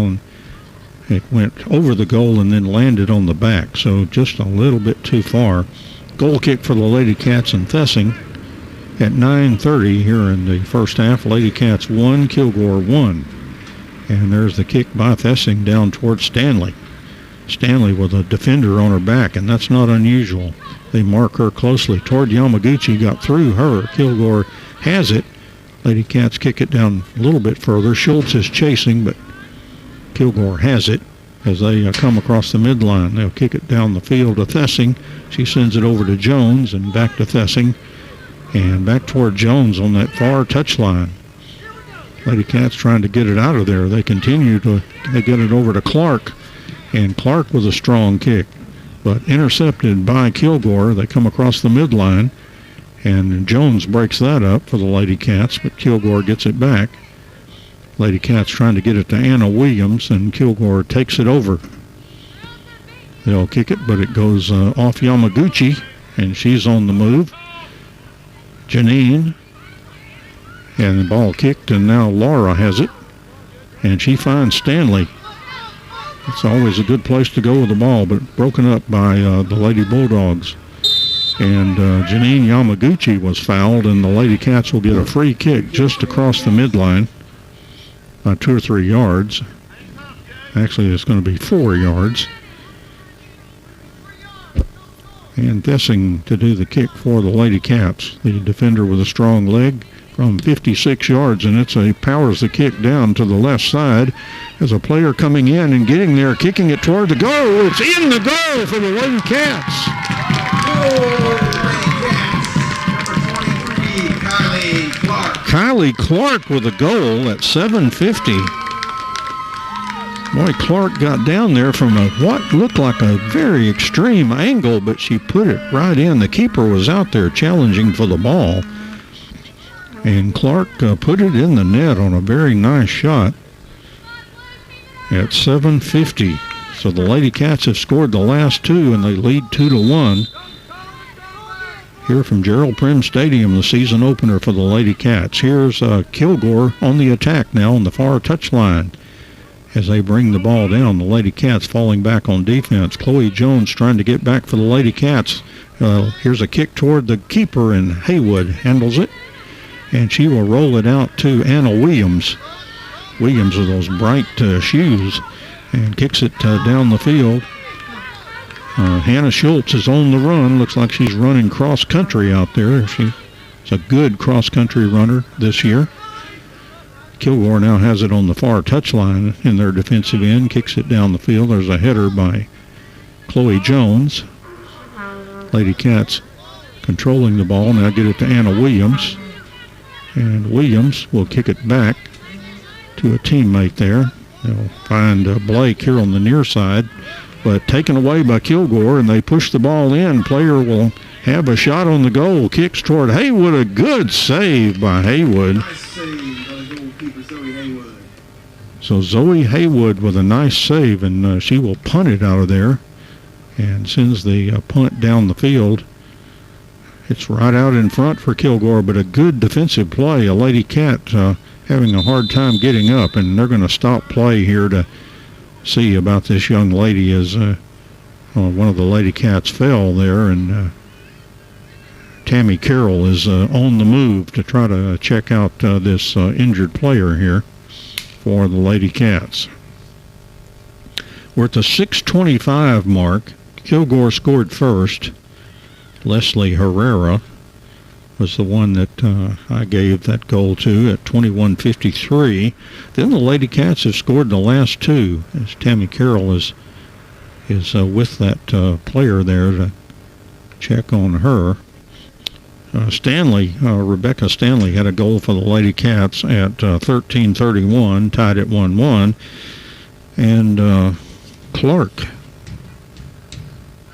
went over the goal and then landed on the back, so just a little bit too far. Goal kick for the Lady Cats and Thessing at 9:30 here in the first half. Lady Cats 1, Kilgore 1. And there's the kick by Thessing down towards Stanley. Stanley with a defender on her back, and that's not unusual. They mark her closely. Toward Yamaguchi, got through her. Kilgore has it. Lady Cats kick it down a little bit further. Schultz is chasing, but Kilgore has it as they come across the midline. They'll kick it down the field to Thessing. She sends it over to Jones and back to Thessing. And back toward Jones on that far touchline. Lady Cats trying to get it out of there. They get it over to Clark. And Clark with a strong kick, but intercepted by Kilgore. They come across the midline, and Jones breaks that up for the Lady Cats, but Kilgore gets it back. Lady Cats trying to get it to Anna Williams, and Kilgore takes it over. They'll kick it, but it goes off Yamaguchi, and she's on the move. Janine, and the ball kicked, and now Laura has it, and she finds Stanley. It's always a good place to go with the ball, but broken up by the Lady Bulldogs. And Janine Yamaguchi was fouled, and the Lady Cats will get a free kick just across the midline by 2 or 3 yards. Actually, it's going to be 4 yards. And Thessing to do the kick for the Lady Cats. The defender with a strong leg from 56 yards, and powers the kick down to the left side. There's a player coming in and getting there, kicking it toward the goal. It's in the goal for the Lady Cats. Kylie Clark with a goal at 7:50. Boy, Clark got down there from what looked like a very extreme angle, but she put it right in. The keeper was out there challenging for the ball. And Clark put it in the net on a very nice shot at 7:50. So the Lady Cats have scored the last two, and they lead 2-1. Here from Gerald Prim Stadium, the season opener for the Lady Cats. Here's Kilgore on the attack now on the far touchline as they bring the ball down. The Lady Cats falling back on defense. Chloe Jones trying to get back for the Lady Cats. Here's a kick toward the keeper, and Haywood handles it. And she will roll it out to Anna Williams. Williams with those bright shoes, and kicks it down the field. Hannah Schultz is on the run. Looks like she's running cross-country out there. She's a good cross-country runner this year. Kilgore now has it on the far touchline in their defensive end. Kicks it down the field. There's a header by Chloe Jones. Lady Cats controlling the ball. Now get it to Anna Williams. And Williams will kick it back to a teammate there. They'll find Blake here on the near side. But taken away by Kilgore, and they push the ball in. Player will have a shot on the goal. Kicks toward Haywood. A good save by Haywood. Nice save by the goalkeeper, Zoe Haywood. So Zoe Haywood with a nice save, and she will punt it out of there and sends the punt down the field. It's right out in front for Kilgore, but a good defensive play. A Lady Cat having a hard time getting up, and they're going to stop play here to see about this young lady as one of the Lady Cats fell there, and Tammy Carroll is on the move to try to check out this injured player here for the Lady Cats. We're at the 6:25 mark. Kilgore scored first. Leslie Herrera was the one that I gave that goal to at 21:53. Then the Lady Cats have scored the last two, as Tammy Carroll is with that player there to check on her. Rebecca Stanley had a goal for the Lady Cats at 13:31, tied at 1-1. And Clark,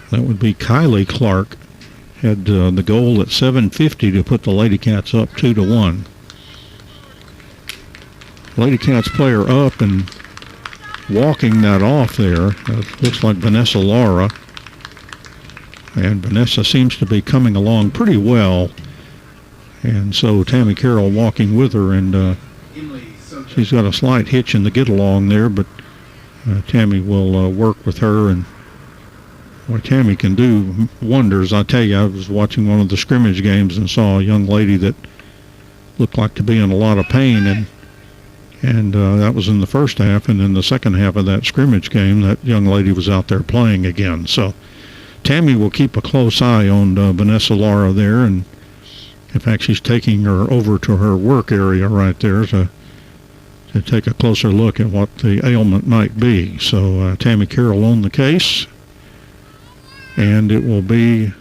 that would be Kylie Clark, had the goal at 7:50 to put the Lady Cats up 2-1. Lady Cats player up and walking that off there. Looks like Vanessa Lara. And Vanessa seems to be coming along pretty well. And so Tammy Carroll walking with her, and she's got a slight hitch in the get-along there, but Tammy will work with her, and boy, Tammy can do wonders. I tell you, I was watching one of the scrimmage games and saw a young lady that looked like to be in a lot of pain, and that was in the first half. And in the second half of that scrimmage game, that young lady was out there playing again. So Tammy will keep a close eye on Vanessa Lara there, and in fact, she's taking her over to her work area right there to take a closer look at what the ailment might be. So Tammy Carroll on the case. And it will be,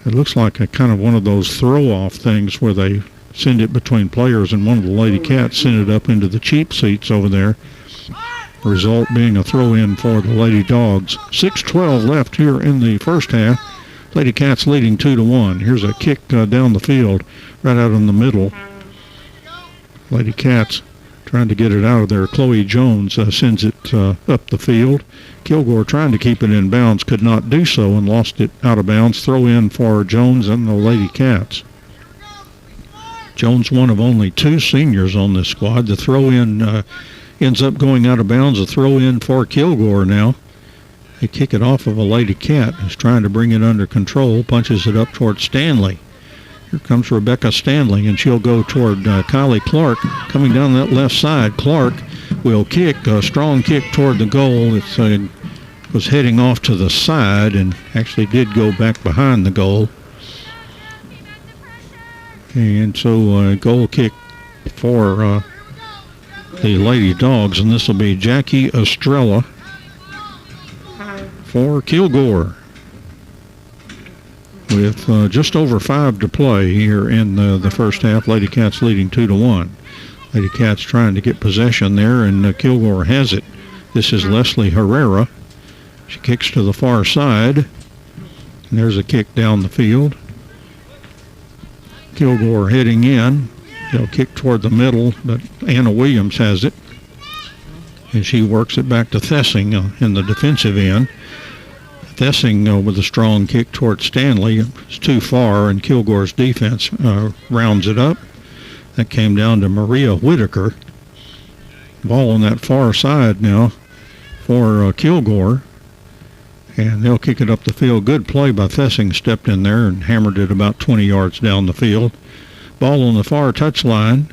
it looks like a kind of one of those throw-off things where they send it between players, and one of the Lady Cats sent it up into the cheap seats over there. Result being a throw-in for the Lady Dogs. 6:12 left here in the first half. Lady Cats leading 2-1. Here's a kick down the field, right out in the middle. Lady Cats trying to get it out of there. Chloe Jones sends it up the field. Kilgore trying to keep it in bounds, could not do so, and lost it out of bounds. Throw in for Jones and the Lady Cats. Jones, one of only two seniors on this squad. The throw in ends up going out of bounds. A throw in for Kilgore now. They kick it off of a Lady Cat who's trying to bring it under control, punches it up toward Stanley. Here comes Rebecca Stanley, and she'll go toward Kylie Clark coming down that left side. Clark will kick, a strong kick toward the goal. It was heading off to the side and actually did go back behind the goal. And so goal kick for the Lady Dogs, and this will be Jackie Estrella for Kilgore. With just over 5 to play here in the first half, Lady Cats leading 2-1. Lady Cats trying to get possession there, and Kilgore has it. This is Leslie Herrera. She kicks to the far side. And there's a kick down the field. Kilgore heading in. They'll kick toward the middle, but Anna Williams has it. And she works it back to Thessing in the defensive end. Thessing with a strong kick toward Stanley. It's too far, and Kilgore's defense rounds it up. That came down to Maria Whitaker. Ball on that far side now for Kilgore. And they'll kick it up the field. Good play by Thessing, stepped in there and hammered it about 20 yards down the field. Ball on the far touchline.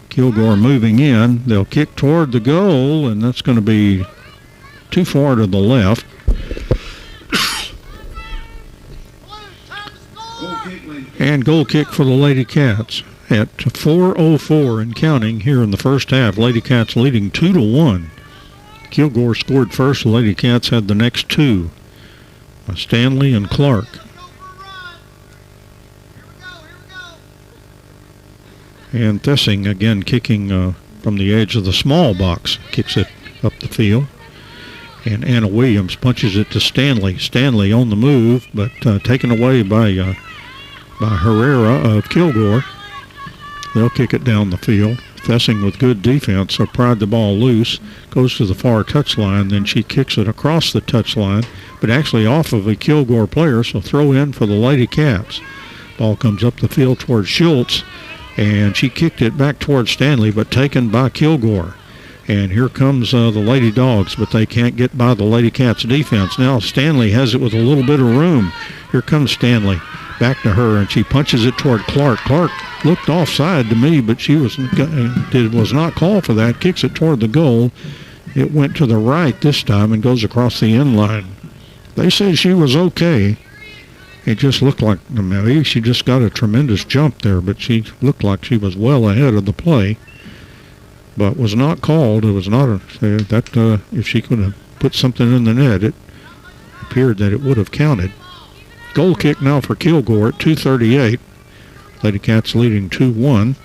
Kilgore moving in. They'll kick toward the goal, and that's going to be too far to the left. And goal kick for the Lady Cats at 4:04 and counting here in the first half. Lady Cats leading 2-1. Kilgore scored first. The Lady Cats had the next two, Stanley and Clark. And Thessing again kicking from the edge of the small box. Kicks it up the field. And Anna Williams punches it to Stanley. Stanley on the move, but taken away by Herrera of Kilgore. They'll kick it down the field. Thessing with good defense, so pried the ball loose, goes to the far touchline, then she kicks it across the touchline, but actually off of a Kilgore player, so throw in for the Lady Cats. Ball comes up the field towards Schultz, and she kicked it back towards Stanley, but taken by Kilgore. And here comes the Lady Dogs, but they can't get by the Lady Cats defense. Now Stanley has it with a little bit of room. Here comes Stanley. Back to her, and she punches it toward Clark. Clark looked offside to me, but she was not called for that. Kicks it toward the goal. It went to the right this time and goes across the end line. They said she was okay. It just looked like maybe she just got a tremendous jump there, but she looked like she was well ahead of the play. But was not called. It was not if she could have put something in the net, it appeared that it would have counted. Goal kick now for Kilgore at 2:38. Lady Cats leading 2-1.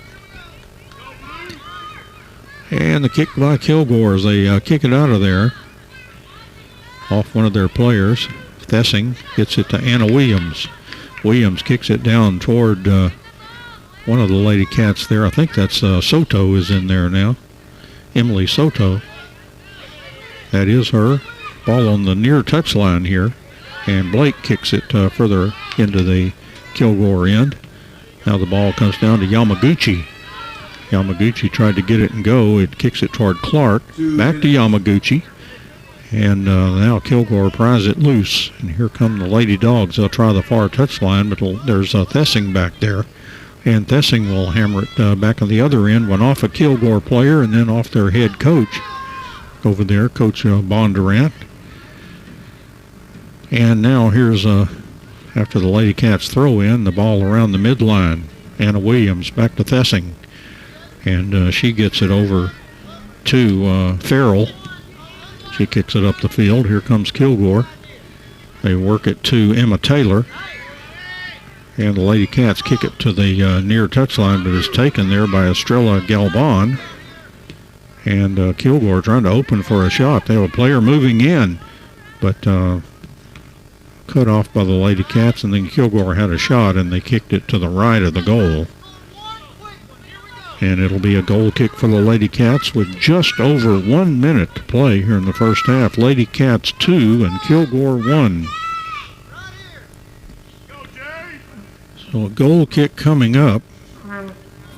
And the kick by Kilgore as they kick it out of there. Off one of their players. Thessing gets it to Anna Williams. Williams kicks it down toward one of the Lady Cats there. I think that's Soto is in there now. Emily Soto. That is her. Ball on the near touchline here. And Blake kicks it further into the Kilgore end. Now the ball comes down to Yamaguchi. Yamaguchi tried to get it and go. It kicks it toward Clark. Back to Yamaguchi. And now Kilgore pries it loose. And here come the Lady Dogs. They'll try the far touchline, but there's Thessing back there. And Thessing will hammer it back on the other end. Went off a Kilgore player and then off their head coach over there, Coach Bondurant. And now here's, after the Lady Cats throw in, the ball around the midline. Anna Williams back to Thessing. And she gets it over to Farrell. She kicks it up the field. Here comes Kilgore. They work it to Emma Taylor. And the Lady Cats kick it to the near touchline, but is taken there by Estrella Galvan. And Kilgore trying to open for a shot. They have a player moving in, but cut off by the Lady Cats, and then Kilgore had a shot, and they kicked it to the right of the goal. And it'll be a goal kick for the Lady Cats with just over 1 minute to play here in the first half. Lady Cats 2 and Kilgore 1. So a goal kick coming up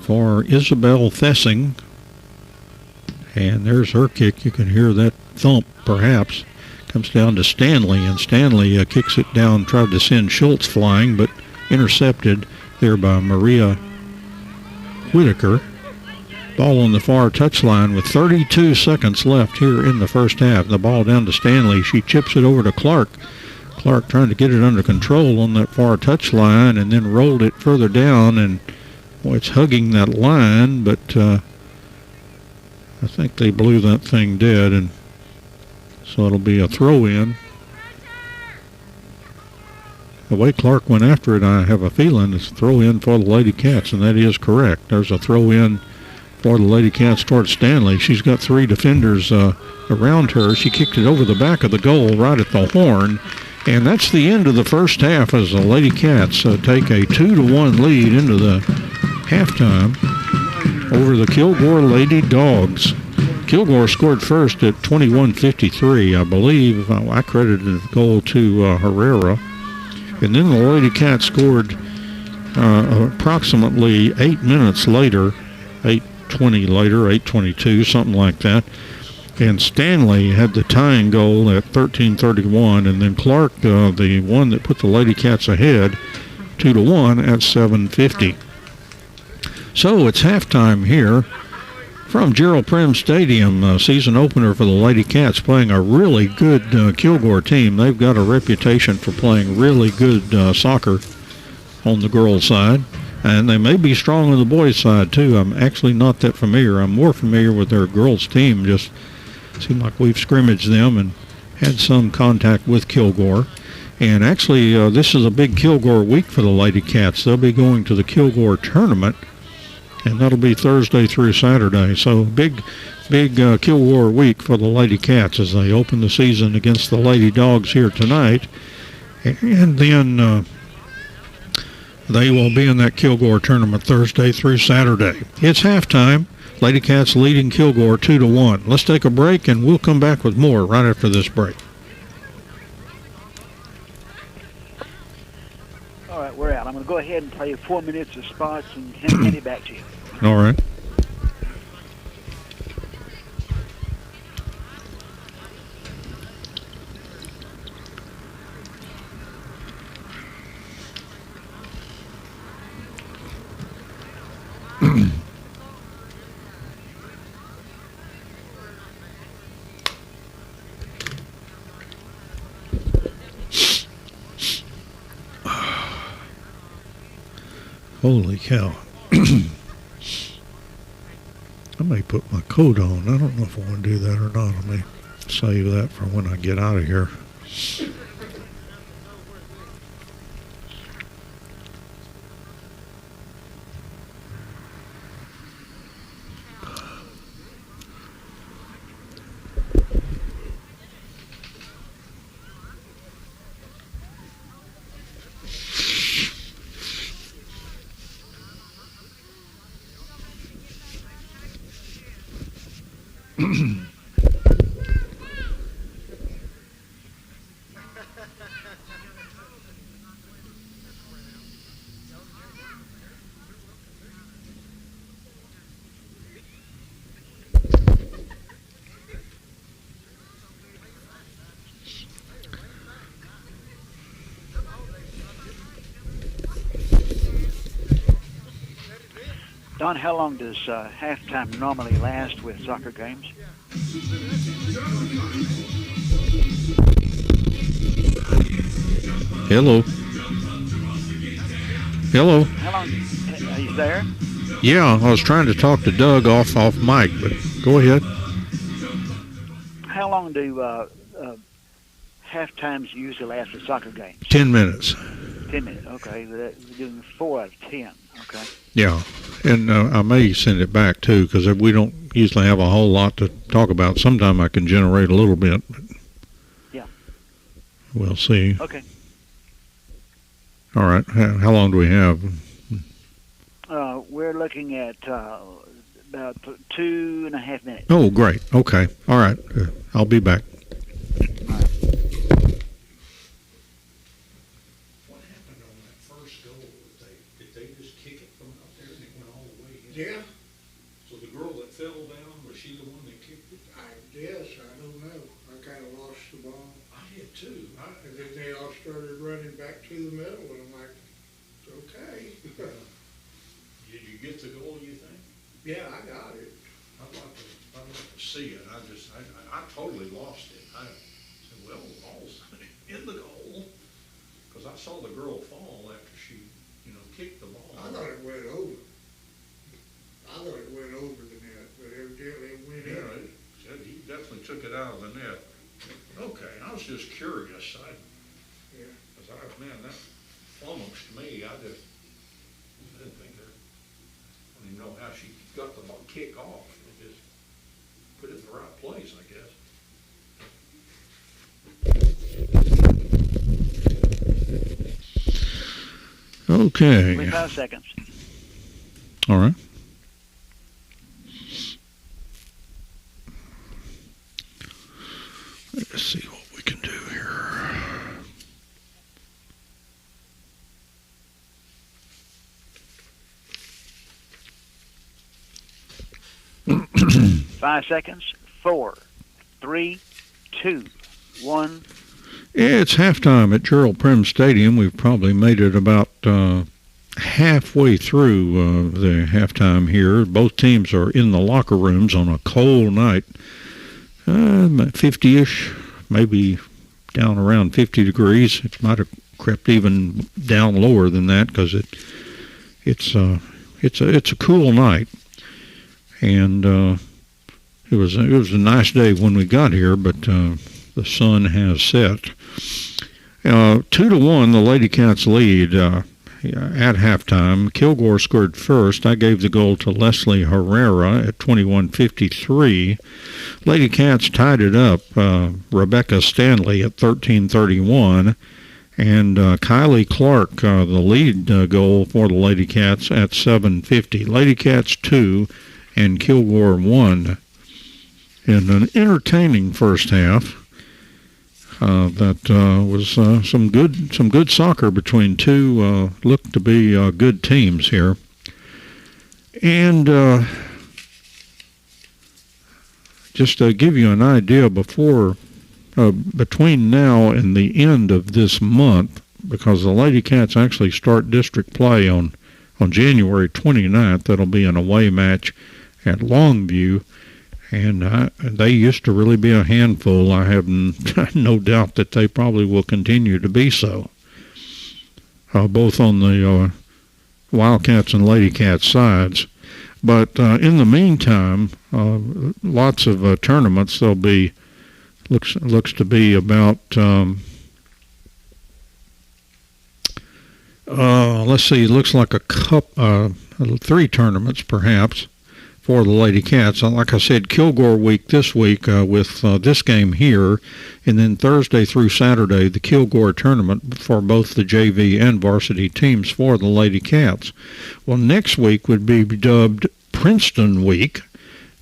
for Isabel Thessing. And there's her kick. You can hear that thump, perhaps. Comes down to Stanley, and Stanley kicks it down, tried to send Schultz flying, but intercepted there by Maria Whitaker. Ball on the far touchline with 32 seconds left here in the first half. The ball down to Stanley. She chips it over to Clark. Clark trying to get it under control on that far touchline and then rolled it further down, and Well, it's hugging that line, but I think they blew that thing dead, and so it'll be a throw-in. The way Clark went after it, I have a feeling it's a throw-in for the Lady Cats, and that is correct. There's a throw-in for the Lady Cats towards Stanley. She's got three defenders around her. She kicked it over the back of the goal right at the horn, and that's the end of the first half as the Lady Cats take a 2-1 lead into the halftime over the Kilgore Lady Dogs. Kilgore scored first at 21:53, I believe. I credited the goal to Herrera. And then the Lady Cats scored approximately 8 minutes later, 8:20 later, 8:22, something like that. And Stanley had the tying goal at 13:31, and then Clark, the one that put the Lady Cats ahead, 2-1 at 7:50. So it's halftime here from Gerald Prim Stadium, season opener for the Lady Cats, playing a really good Kilgore team. They've got a reputation for playing really good soccer on the girls' side, and they may be strong on the boys' side too. I'm actually not that familiar. I'm more familiar with their girls' team. Just seem like we've scrimmaged them and had some contact with Kilgore. And actually, this is a big Kilgore week for the Lady Cats. They'll be going to the Kilgore tournament, and that'll be Thursday through Saturday. So big Kilgore week for the Lady Cats as they open the season against the Lady Dogs here tonight. And then they will be in that Kilgore tournament Thursday through Saturday. It's halftime. Lady Cats leading Kilgore 2-1. Let's take a break, and we'll come back with more right after this break. All right, we're out. I'm going to go ahead and play 4 minutes of spots and hand it back to you. All right. Holy cow. I may put my coat on. I don't know if I want to do that or not. I may save that for when I get out of here. Don, how long does halftime normally last with soccer games? Hello. Hello. How long? Are you there? Yeah, I was trying to talk to Doug off mic, but go ahead. How long do half times usually last with soccer games? 10 minutes. 10 minutes, okay. We're doing 4 out of 10, okay. Yeah, and I may send it back too, because we don't usually have a whole lot to talk about. Sometime I can generate a little bit, but yeah, we'll see. Okay. All right, how long do we have? We're looking at about 2.5 minutes. Oh, great. Okay. All right. I'll be back. What happened on that first goal? Did they just kick it from out there and it went all the way in? Yeah, So the girl that fell down, was she the one that kicked it? I guess, I don't know. I kind of lost the ball. I did too. And then they all started running back to the middle, and I'm like, okay. Did you get the goal, you think? Yeah, I got it. I'd like to see it. I totally lost it. I said, well, the ball's in the goal. Because I saw the girl fall after she, kicked the ball. I thought it went over. out of the net. Okay, I was just curious. Man, that flummoxed me. I didn't think that. I don't even know how she got the ball kick off. It just put it in the right place, I guess. Okay. 25 seconds. All right. Let's see what we can do here. Five seconds. 4, 3, 2, 1. It's halftime at Gerald Prim Stadium. We've probably made it about halfway through the halftime here. Both teams are in the locker rooms on a cold night. 50-ish, maybe down around 50 degrees. It might have crept even down lower than that because it's a cool night. And it was a nice day when we got here, but the sun has set. 2-1, the Ladycats lead at halftime. Kilgore scored first. I gave the goal to Leslie Herrera at 21:53. Ladycats tied it up. Rebecca Stanley at 13:31. And Kylie Clark, the lead goal for the Ladycats at 7:50. Ladycats 2 and Kilgore 1. In an entertaining first half. That was some good soccer between two looked to be good teams here. And just to give you an idea, between now and the end of this month, because the Ladycats actually start district play on January 29th, that'll be an away match at Longview. And they used to really be a handful. I have no doubt that they probably will continue to be so, both on the Wildcats and Ladycats sides. But in the meantime, lots of tournaments. There'll be looks to be about let's see. It looks like 3 tournaments perhaps for the Ladycats. Like I said, Kilgore week this week with this game here, and then Thursday through Saturday, the Kilgore tournament for both the JV and varsity teams for the Ladycats. Well, next week would be dubbed Princeton week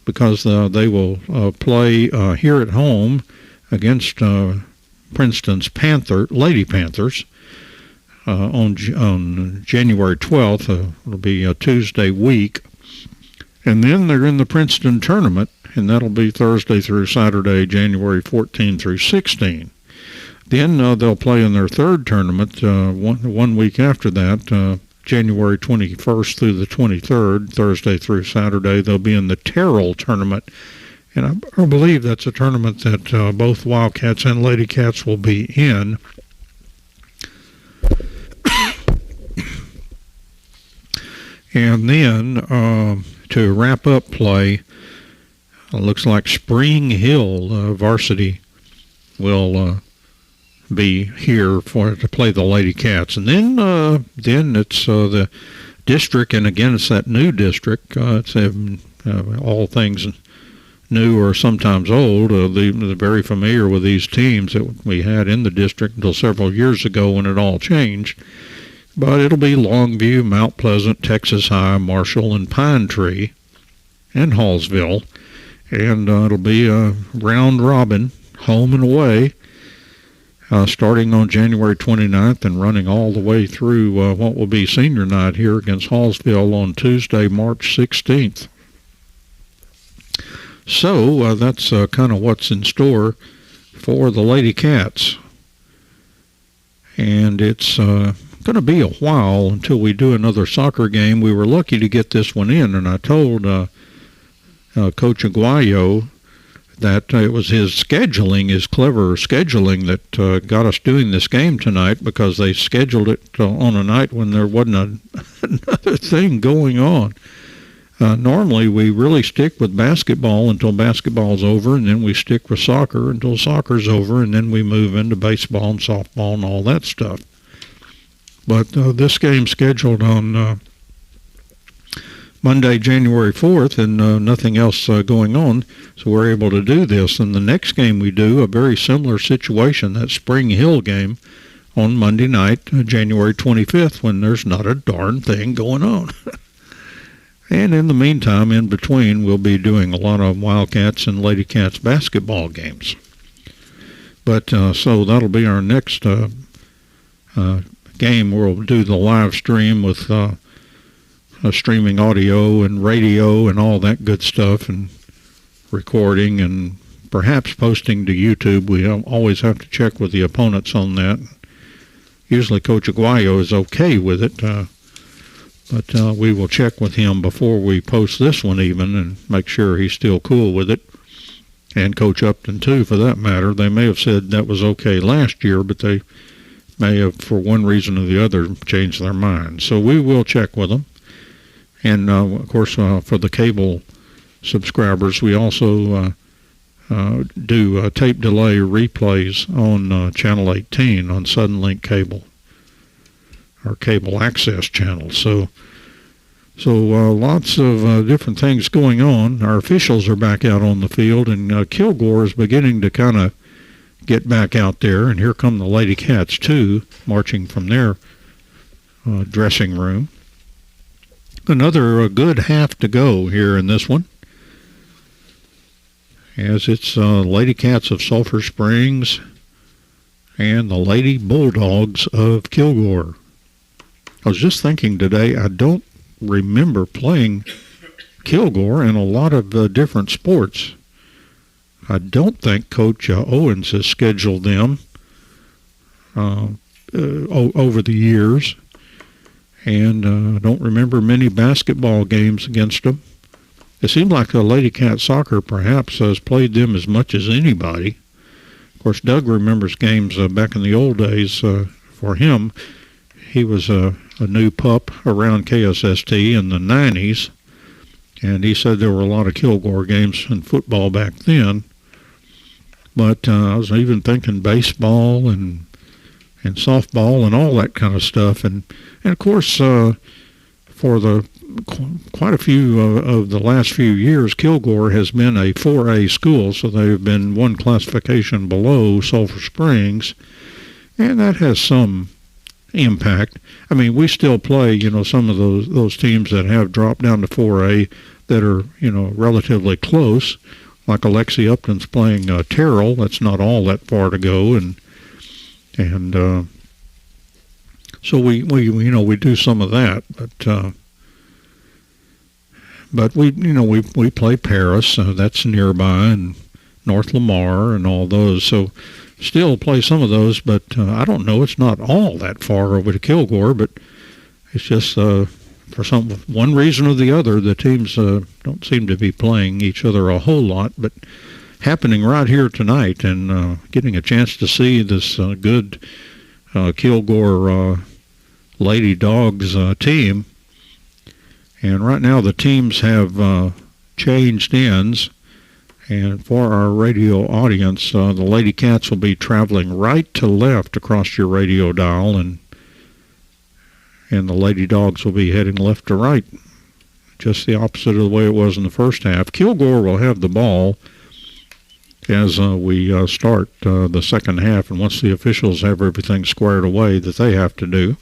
because they will play here at home against Princeton's Lady Panthers on January 12th. It'll be a Tuesday week. And then they're in the Princeton tournament, and that'll be Thursday through Saturday, January 14 through 16. Then they'll play in their third tournament one week after that, January 21st through the 23rd, Thursday through Saturday. They'll be in the Terrell tournament, and I believe that's a tournament that both Wildcats and Ladycats will be in. And then to wrap up play, looks like Spring Hill varsity will be here to play the Ladycats. And then it's the district, and again it's that new district. It's all things new or sometimes old. They're very familiar with these teams that we had in the district until several years ago when it all changed. But it'll be Longview, Mount Pleasant, Texas High, Marshall, and Pine Tree, and Hallsville. And it'll be a round robin, home and away, starting on January 29th and running all the way through what will be senior night here against Hallsville on Tuesday, March 16th. So that's kind of what's in store for the Ladycats. And it's going to be a while until we do another soccer game. We were lucky to get this one in, and I told Coach Aguayo that it was his clever scheduling that got us doing this game tonight, because they scheduled it on a night when there wasn't another thing going on. Normally, we really stick with basketball until basketball's over, and then we stick with soccer until soccer's over, and then we move into baseball and softball and all that stuff. But this game's scheduled on Monday, January 4th, and nothing else going on, so we're able to do this. And the next game we do, a very similar situation, that Spring Hill game on Monday night, January 25th, when there's not a darn thing going on. And in the meantime, in between, we'll be doing a lot of Wildcats and Ladycats basketball games. But so that'll be our next game. We'll do the live stream with streaming audio and radio and all that good stuff, and recording and perhaps posting to YouTube. We always have to check with the opponents on that. Usually Coach Aguayo is okay with it, but we will check with him before we post this one even and make sure he's still cool with it. And Coach Upton, too, for that matter. They may have said that was okay last year, but they may have, for one reason or the other, changed their mind. So we will check with them. And, of course, for the cable subscribers, we also do tape delay replays on Channel 18 on Suddenlink Cable, our cable access channel. So lots of different things going on. Our officials are back out on the field, and Kilgore is beginning to kind of get back out there. And here come the Ladycats, too, marching from their dressing room. Another good half to go here in this one, as it's Ladycats of Sulphur Springs and the Lady Bulldogs of Kilgore. I was just thinking today, I don't remember playing Kilgore in a lot of different sports. I don't think Coach Owens has scheduled them over the years, and I don't remember many basketball games against them. It seems like Ladycat soccer perhaps has played them as much as anybody. Of course, Doug remembers games back in the old days. For him, he was a new pup around KSST in the 90s, and he said there were a lot of Kilgore games in football back then. But I was even thinking baseball and softball and all that kind of stuff. And of course, for quite a few of the last few years, Kilgore has been a 4A school, so they've been one classification below Sulphur Springs, and that has some impact. I mean, we still play, some of those teams that have dropped down to 4A that are, relatively close, like Alexi Upton's playing Terrell. That's not all that far to go, and so we do some of that, but we play Paris, that's nearby, and North Lamar and all those. So still play some of those, but I don't know. It's not all that far over to Kilgore, but it's just for one reason or the other, the teams don't seem to be playing each other a whole lot. But happening right here tonight, and getting a chance to see this good Kilgore Lady Dogs team. And right now the teams have changed ends, and for our radio audience, the Ladycats will be traveling right to left across your radio dial, and the Lady Dogs will be heading left to right, just the opposite of the way it was in the first half. Kilgore will have the ball as we start the second half, and once the officials have everything squared away that they have to do.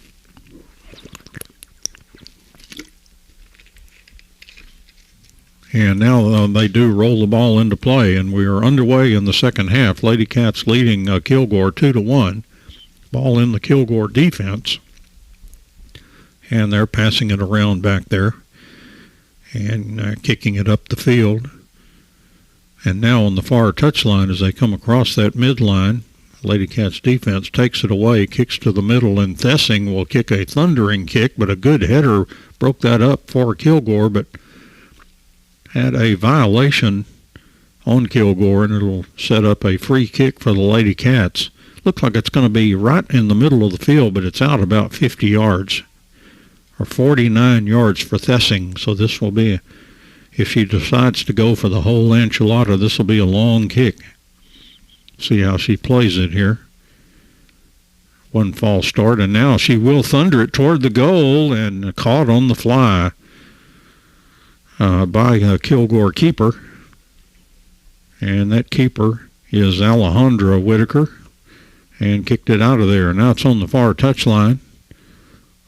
And now they do roll the ball into play, and we are underway in the second half. Ladycats leading Kilgore 2-1. Ball in the Kilgore defense, and they're passing it around back there and kicking it up the field. And now on the far touchline, as they come across that midline, Ladycats defense takes it away, kicks to the middle, and Thessing will kick a thundering kick, but a good header broke that up for Kilgore, but had a violation on Kilgore, and it'll set up a free kick for the Ladycats. Looks like it's going to be right in the middle of the field, but it's out about 50 yards, or 49 yards for Thessing. So this will be if she decides to go for the whole enchilada, this will be a long kick. See how she plays it here. One false start, and now she will thunder it toward the goal, and caught on the fly by a Kilgore keeper. And that keeper is Alejandra Whitaker, and kicked it out of there. Now it's on the far touchline.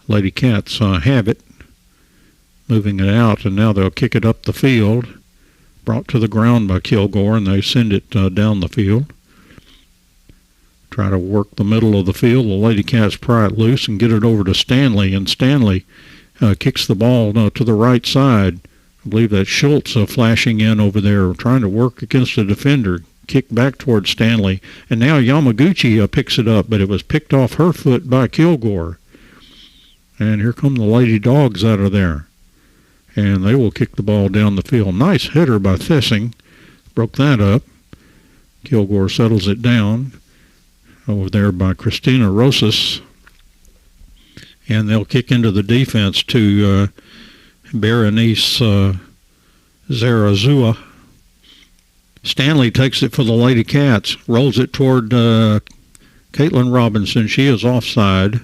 Ladycats have it, moving it out, and now they'll kick it up the field. Brought to the ground by Kilgore, and they send it down the field. Try to work the middle of the field. The Ladycats pry it loose and get it over to Stanley, and Stanley kicks the ball to the right side. I believe that's Schultz flashing in over there, trying to work against the defender. Kick back towards Stanley, and now Yamaguchi picks it up, but it was picked off her foot by Kilgore. And here come the Lady Dogs out of there, and they will kick the ball down the field. Nice header by Thessing. Broke that up. Kilgore settles it down over there by Christina Rosas, and they'll kick into the defense to Berenice Zarazua. Stanley takes it for the Ladycats, rolls it toward Caitlin Robinson. She is offside,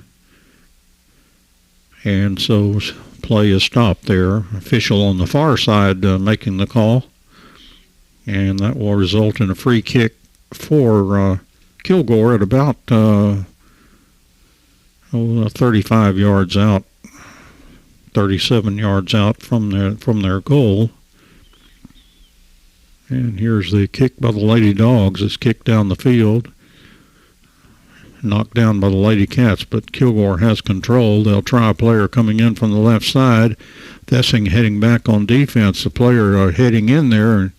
and so play is stopped there. Official on the far side making the call, and that will result in a free kick for Kilgore at about 35 yards out, 37 yards out from their goal. And here's the kick by the Lady Dogs. It's kicked down the field, knocked down by the Ladycats, but Kilgore has control. They'll try a player coming in from the left side. Thessing heading back on defense. The player heading in there and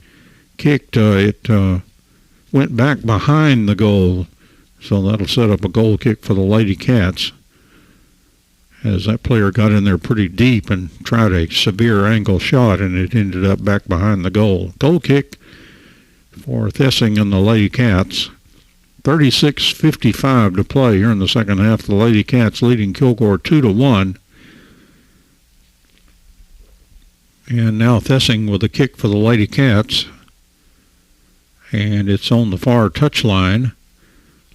kicked. It went back behind the goal, so that'll set up a goal kick for the Ladycats, as that player got in there pretty deep and tried a severe angle shot, and it ended up back behind the goal. Goal kick for Thessing and the Ladycats. 36:55 to play here in the second half. The Ladycats leading Kilgore 2-1. And now Thessing with a kick for the Ladycats, and it's on the far touchline.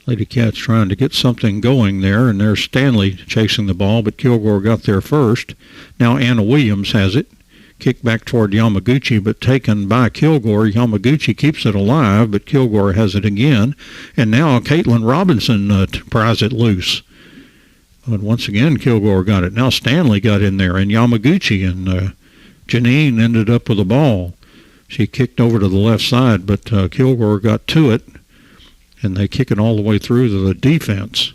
Ladycats trying to get something going there, and there's Stanley chasing the ball, but Kilgore got there first. Now Anna Williams has it. Kick back toward Yamaguchi, but taken by Kilgore. Yamaguchi keeps it alive, but Kilgore has it again. And now Caitlin Robinson pries it loose. But once again, Kilgore got it. Now Stanley got in there, and Yamaguchi, and Janine ended up with the ball. She kicked over to the left side, but Kilgore got to it, and they kick it all the way through to the defense.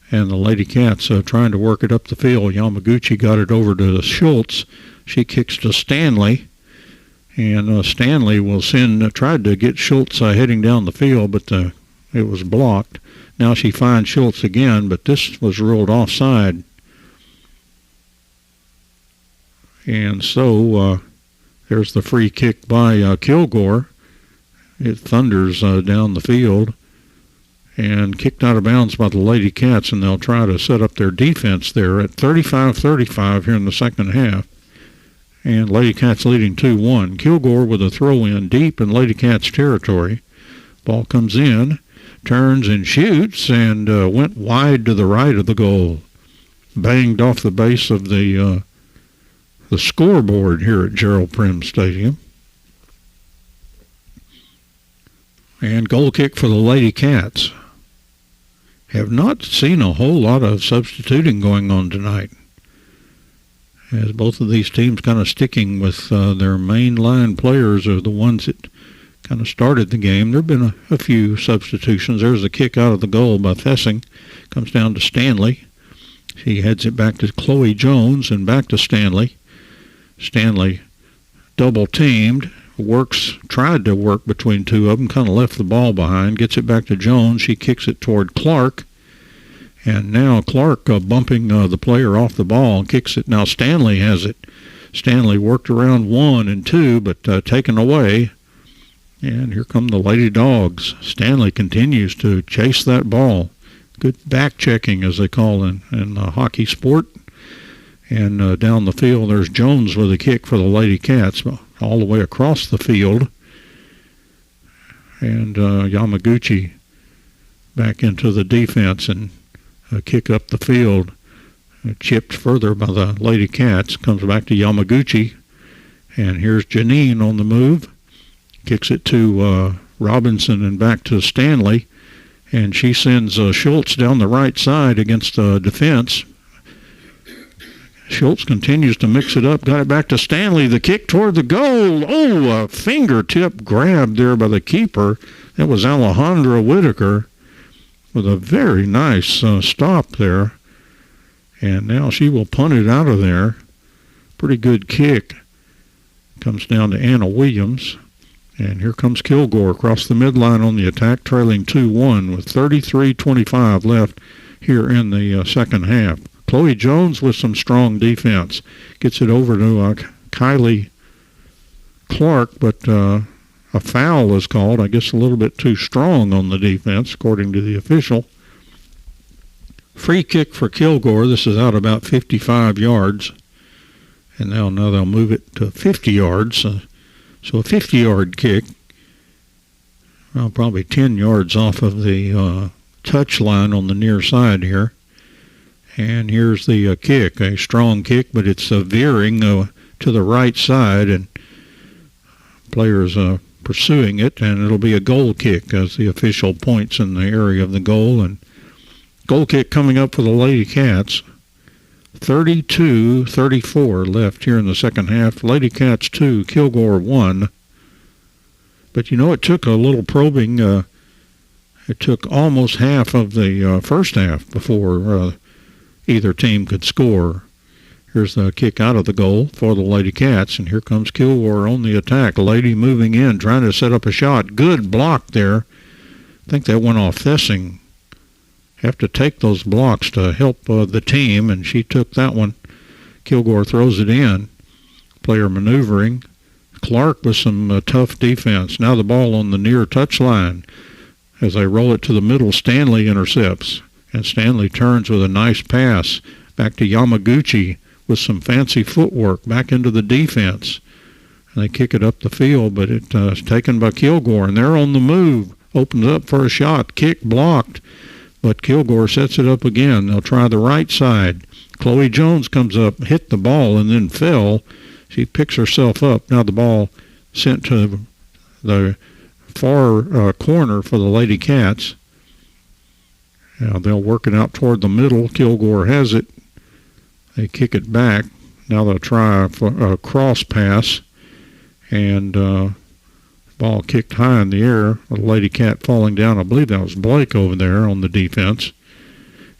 And the Ladycats trying to work it up the field. Yamaguchi got it over to Schultz. She kicks to Stanley, and Stanley will tried to get Schultz heading down the field, but it was blocked. Now she finds Schultz again, but this was ruled offside. And so there's the free kick by Kilgore. It thunders down the field, and kicked out of bounds by the Ladycats, and they'll try to set up their defense there at 35-35 here in the second half. And Ladycats leading 2-1. Kilgore with a throw-in deep in Ladycats territory. Ball comes in, turns and shoots, and went wide to the right of the goal. Banged off the base of the scoreboard here at Gerald Prim Stadium. And goal kick for the Ladycats. Have not seen a whole lot of substituting going on tonight, as both of these teams kind of sticking with their main line players are the ones that kind of started the game. There have been a few substitutions. There's a kick out of the goal by Thessing. Comes down to Stanley. She heads it back to Chloe Jones and back to Stanley. Stanley double-teamed. Tried to work between two of them, kind of left the ball behind, gets it back to Jones. She kicks it toward Clark, and now Clark bumping the player off the ball and kicks it. Now Stanley has it. Stanley worked around 1 and 2, but taken away, and here come the Lady Dogs. Stanley continues to chase that ball. Good back checking, as they call in hockey sport. And down the field, there's Jones with a kick for the Lady Cats all the way across the field. And Yamaguchi back into the defense and a kick up the field. Chipped further by the Lady Cats. Comes back to Yamaguchi. And here's Janine on the move. Kicks it to Robinson and back to Stanley. And she sends Schultz down the right side against the defense. Schultz continues to mix it up. Got it back to Stanley. The kick toward the goal. Oh, a fingertip grab there by the keeper. That was Alejandra Whitaker with a very nice stop there. And now she will punt it out of there. Pretty good kick. Comes down to Anna Williams. And here comes Kilgore across the midline on the attack, trailing 2-1 with 33:25 left here in the second half. Chloe Jones with some strong defense. Gets it over to Kylie Clark, but a foul is called. I guess a little bit too strong on the defense, according to the official. Free kick for Kilgore. This is out about 55 yards. And now they'll move it to 50 yards. So a 50-yard kick. Well, probably 10 yards off of the touch line on the near side here. And here's the kick, a strong kick, but it's veering to the right side, and players pursuing it, and it'll be a goal kick as the official points in the area of the goal. And goal kick coming up for the Lady Cats. 32-34 left here in the second half. Lady Cats 2, Kilgore 1. But it took a little probing. It took almost half of the first half before either team could score. Here's the kick out of the goal for the Lady Cats, and here comes Kilgore on the attack. Lady moving in, trying to set up a shot. Good block there. I think that went off Thessing. Have to take those blocks to help the team, and she took that one. Kilgore throws it in. Player maneuvering. Clark with some tough defense. Now the ball on the near touch line. As they roll it to the middle, Stanley intercepts. And Stanley turns with a nice pass back to Yamaguchi with some fancy footwork back into the defense. And they kick it up the field, but it's taken by Kilgore. And they're on the move. Opens up for a shot. Kick blocked. But Kilgore sets it up again. They'll try the right side. Chloe Jones comes up, hit the ball, and then fell. She picks herself up. Now the ball sent to the far corner for the Lady Cats. Now they'll work it out toward the middle. Kilgore has it. They kick it back. Now they'll try a cross pass. And ball kicked high in the air. The Lady Cat falling down. I believe that was Blake over there on the defense.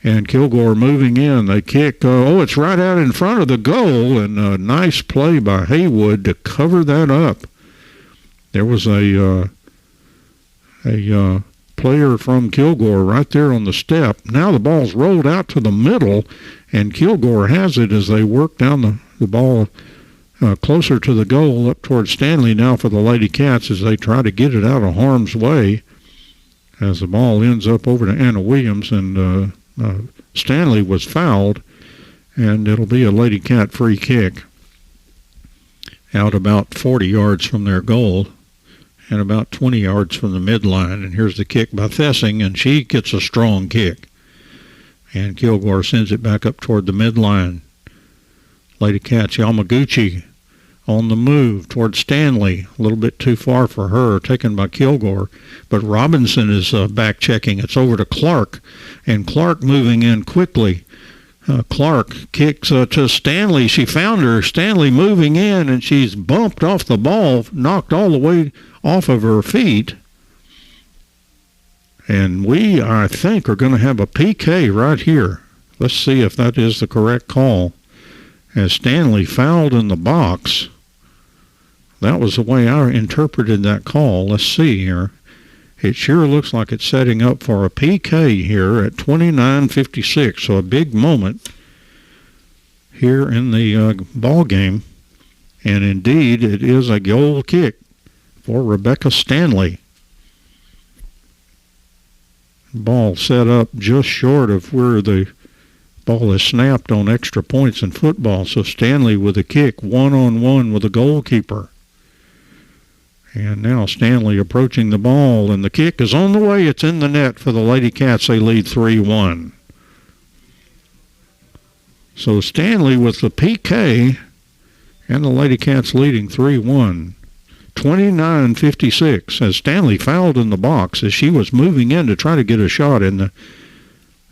And Kilgore moving in. They kick. It's right out in front of the goal. And a nice play by Haywood to cover that up. There was a player from Kilgore right there on the step. Now the ball's rolled out to the middle, and Kilgore has it as they work down the ball closer to the goal up towards Stanley now for the Lady Cats as they try to get it out of harm's way as the ball ends up over to Anna Williams, and Stanley was fouled, and it'll be a Lady Cat free kick out about 40 yards from their goal and about 20 yards from the midline. And here's the kick by Thessing, and she gets a strong kick. And Kilgore sends it back up toward the midline. Lady Cats, Yamaguchi on the move toward Stanley. A little bit too far for her, taken by Kilgore. But Robinson is back checking. It's over to Clark, and Clark moving in quickly. Clark kicks to Stanley. She found her. Stanley moving in, and she's bumped off the ball, knocked all the way off of her feet. And we, I think, are going to have a PK right here. Let's see if that is the correct call. As Stanley fouled in the box. That was the way I interpreted that call. Let's see here. It sure looks like it's setting up for a PK here at 29:56. So a big moment here in the ball game. And indeed, it is a goal kick for Rebecca Stanley. Ball set up just short of where the Ball is snapped on extra points in football, so Stanley with a kick, one-on-one with the goalkeeper. And now Stanley approaching the ball, and the kick is on the way. It's in the net for the Ladycats. They lead 3-1. So Stanley with the PK, and the Ladycats leading 3-1. 29-56 as Stanley fouled in the box as she was moving in to try to get a shot, and the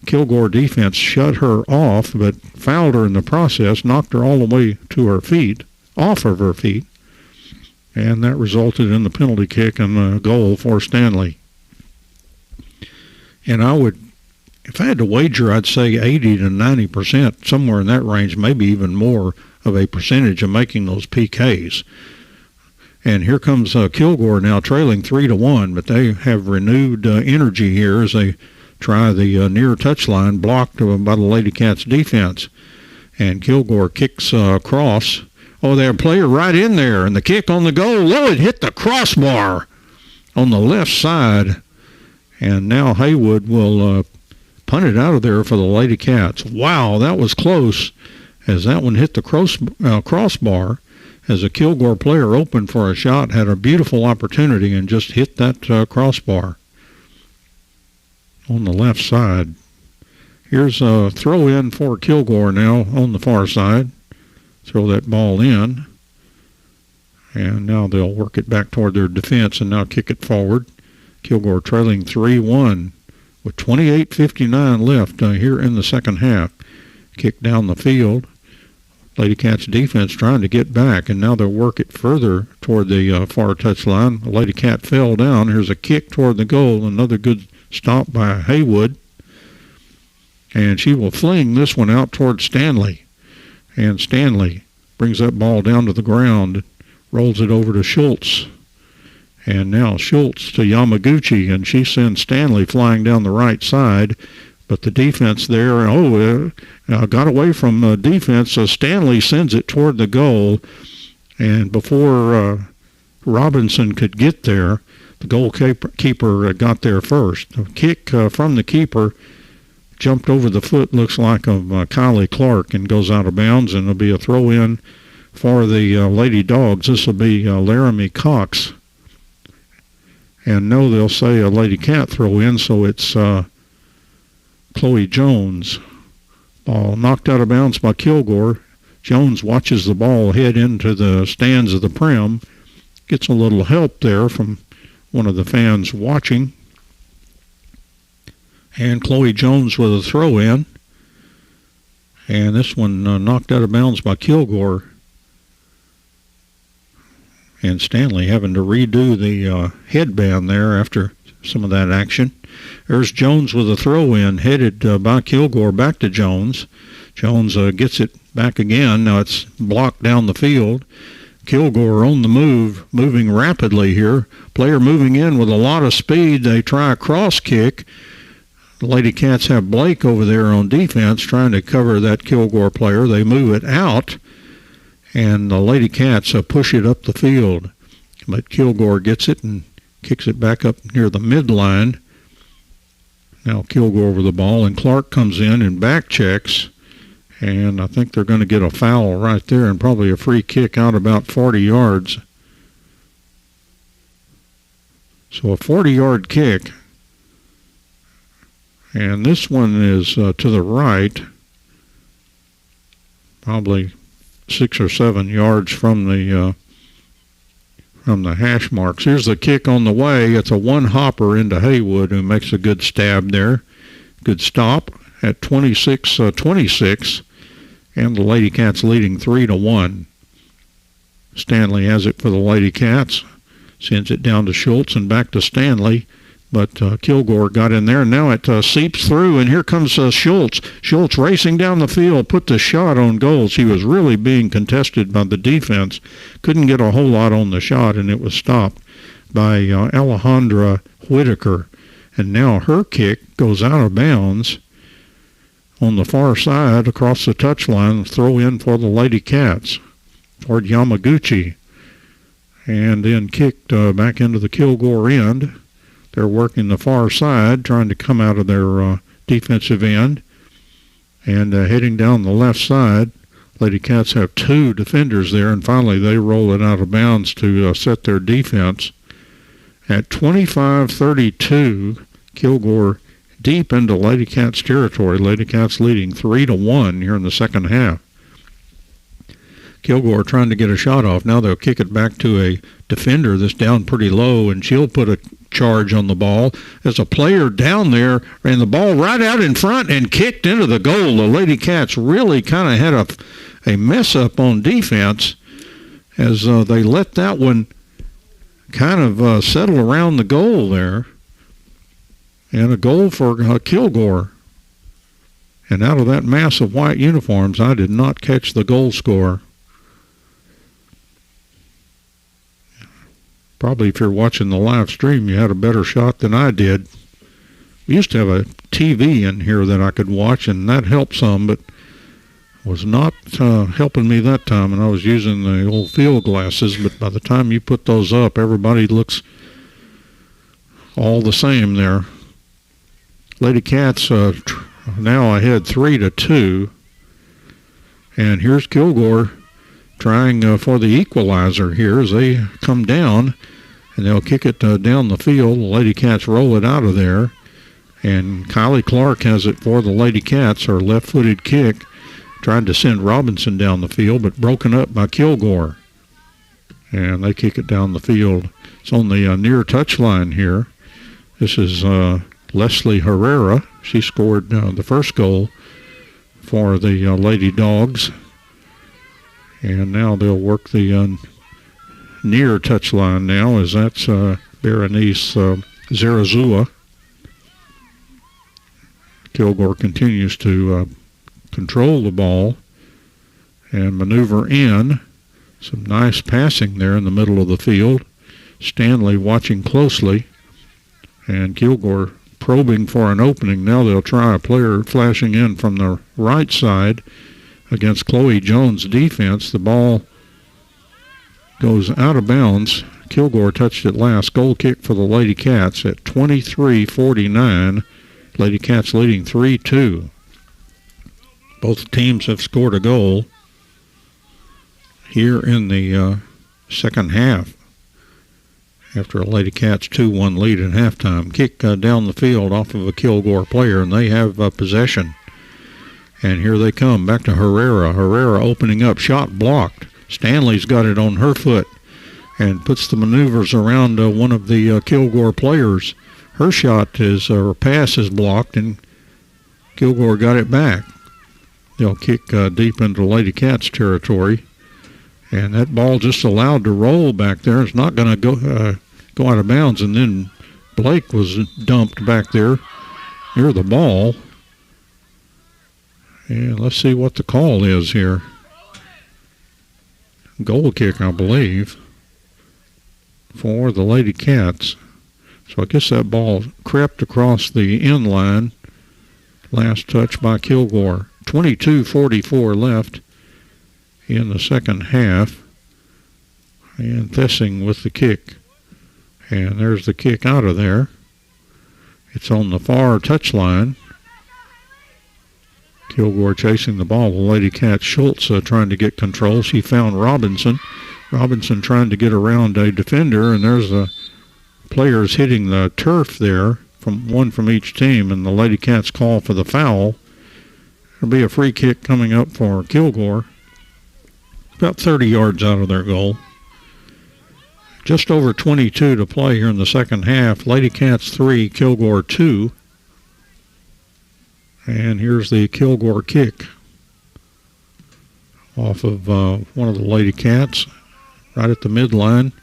Kilgore defense shut her off, but fouled her in the process, knocked her all the way to her feet, off of her feet, and that resulted in the penalty kick and the goal for Stanley. And I would, if I had to wager, I'd say 80 to 90%, somewhere in that range, maybe even more of a percentage of making those PKs. And here comes Kilgore now trailing 3-1, but they have renewed energy here as they try the near touchline, blocked by the Ladycats defense. And Kilgore kicks across. Oh, they have a player right in there, and the kick on the goal. Oh, it hit the crossbar on the left side. And now Haywood will punt it out of there for the Ladycats. Wow, that was close as that one hit the crossbar. As a Kilgore player opened for a shot, had a beautiful opportunity and just hit that crossbar on the left side. Here's a throw in for Kilgore now on the far side. Throw that ball in. And now they'll work it back toward their defense and now kick it forward. Kilgore trailing 3-1 with 28:59 left here in the second half. Kick down the field. Ladycats defense trying to get back, and now they'll work it further toward the far touchline. The Ladycat fell down. Here's a kick toward the goal. Another good stop by Haywood. And she will fling this one out toward Stanley. And Stanley brings that ball down to the ground, rolls it over to Schultz. And now Schultz to Yamaguchi, and she sends Stanley flying down the right side. But the defense there, got away from defense, so Stanley sends it toward the goal. And before Robinson could get there, the goalkeeper got there first. A kick from the keeper jumped over the foot, looks like, of Kylie Clark, and goes out of bounds, and it'll be a throw-in for the Lady Dogs. This will be Laramie Cox. And no, they'll say a Ladycat throw-in, so it's Chloe Jones. Ball knocked out of bounds by Kilgore. Jones watches the ball head into the stands of the Prim. Gets a little help there from one of the fans watching. And Chloe Jones with a throw-in. And this one knocked out of bounds by Kilgore. And Stanley having to redo the headband there after some of that action. There's Jones with a throw-in, headed by Kilgore back to Jones. Jones gets it back again. Now it's blocked down the field. Kilgore on the move, moving rapidly here. Player moving in with a lot of speed. They try a cross kick. The Ladycats have Blake over there on defense trying to cover that Kilgore player. They move it out, and the Ladycats push it up the field. But Kilgore gets it and kicks it back up near the midline. Now Kilgore over the ball, and Clark comes in and back checks, and I think they're going to get a foul right there and probably a free kick out about 40 yards. So a 40-yard kick, and this one is to the right, probably 6 or 7 yards from the hash marks. Here's the kick on the way. It's a one-hopper into Haywood, who makes a good stab there. Good stop at 26-26, and the Ladycats leading 3-1. Stanley has it for the Ladycats. Sends it down to Schultz and back to Stanley. But Kilgore got in there, and now it seeps through, and here comes Schultz. Schultz racing down the field, put the shot on goal. She was really being contested by the defense. Couldn't get a whole lot on the shot, and it was stopped by Alejandra Whitaker. And now her kick goes out of bounds on the far side across the touchline. Throw in for the Ladycats toward Yamaguchi. And then kicked back into the Kilgore end. They're working the far side, trying to come out of their defensive end. And heading down the left side, Lady Cats have two defenders there, and finally they roll it out of bounds to set their defense. At 25-32, Kilgore deep into Lady Cats territory. Lady Cats leading 3-1 here in the second half. Kilgore trying to get a shot off. Now they'll kick it back to a defender that's down pretty low, and she'll put a charge on the ball. There's a player down there, and the ball right out in front and kicked into the goal. The Lady Cats really kind of had a mess up on defense as they let that one kind of settle around the goal there. And a goal for Kilgore. And out of that mass of white uniforms, I did not catch the goal scorer. Probably if you're watching the live stream, you had a better shot than I did. We used to have a TV in here that I could watch, and that helped some, but was not helping me that time, and I was using the old field glasses. But by the time you put those up, everybody looks all the same there. Lady Cats now ahead 3-2, and here's Kilgore trying for the equalizer here as they come down, and they'll kick it down the field. The Lady Cats roll it out of there, and Kylie Clark has it for the Lady Cats. Her left-footed kick tried to send Robinson down the field, but broken up by Kilgore, and they kick it down the field. It's on the near touchline here. This is Leslie Herrera. She scored the first goal for the Lady Dogs. And now they'll work the near touchline now, as that's Berenice Zarazua. Kilgore continues to control the ball and maneuver in. Some nice passing there in the middle of the field. Stanley watching closely, and Kilgore probing for an opening. Now they'll try a player flashing in from the right side against Chloe Jones' defense. The ball goes out of bounds. Kilgore touched it last. Goal kick for the Lady Cats at 23-49. Lady Cats leading 3-2. Both teams have scored a goal here in the second half after a Lady Cats 2-1 lead at halftime. Kick down the field off of a Kilgore player, and they have possession. And here they come, back to Herrera. Herrera opening up, shot blocked. Stanley's got it on her foot and puts the maneuvers around one of the Kilgore players. Her shot is, her pass is blocked, and Kilgore got it back. They'll kick deep into Lady Cats territory. And that ball just allowed to roll back there. It's not going to go out of bounds. And then Blake was dumped back there near the ball. And let's see what the call is here. Goal kick, I believe, for the Lady Cats. So I guess that ball crept across the end line. Last touch by Kilgore. 22:44 left in the second half. And Thessing with the kick. And there's the kick out of there. It's on the far touchline. Kilgore chasing the ball. The Lady Cat Schultz trying to get control. She found Robinson. Robinson trying to get around a defender, and there's players hitting the turf there, one from each team, and the Lady Cats call for the foul. There'll be a free kick coming up for Kilgore. About 30 yards out of their goal. Just over 22 to play here in the second half. Lady Cats 3, Kilgore 2. And here's the Kilgore kick off of one of the Lady Cats, right at the midline.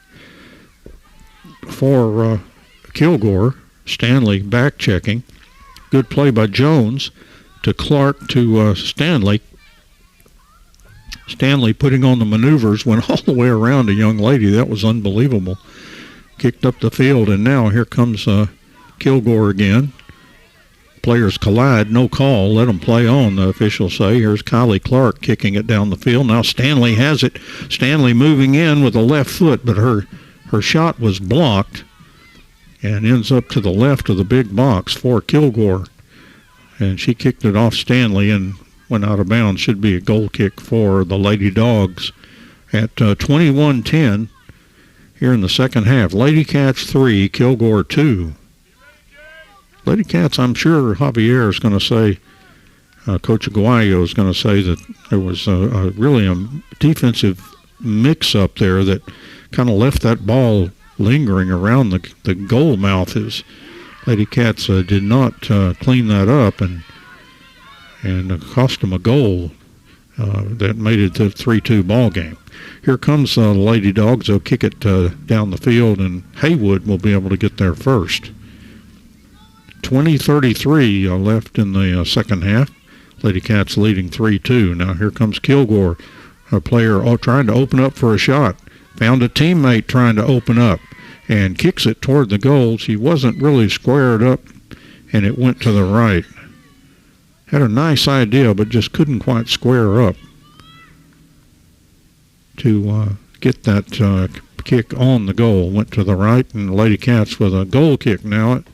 For Kilgore, Stanley back checking. Good play by Jones to Clark to Stanley. Stanley putting on the maneuvers, went all the way around a young lady. That was unbelievable. Kicked up the field, and now here comes Kilgore again. Players collide, no call. Let them play on, the officials say. Here's Kylie Clark kicking it down the field. Now Stanley has it. Stanley moving in with the left foot, but her shot was blocked and ends up to the left of the big box for Kilgore. And she kicked it off Stanley and went out of bounds. Should be a goal kick for the Lady Dogs at 21-10 here in the second half. Lady Cats 3, Kilgore 2. Lady Cats, I'm sure Javier is going to say, Coach Aguayo is going to say that there was really a defensive mix-up there that kind of left that ball lingering around the goal mouth. As Lady Cats did not clean that up and cost them a goal that made it a 3-2 ball game. Here comes the Lady Dogs. They'll kick it down the field, and Haywood will be able to get there first. 20:33 left in the second half. Lady Cats leading 3-2. Now here comes Kilgore, a player trying to open up for a shot. Found a teammate trying to open up and kicks it toward the goal. She wasn't really squared up, and it went to the right. Had a nice idea, but just couldn't quite square up to get that kick on the goal. Went to the right, and Lady Cats with a goal kick now at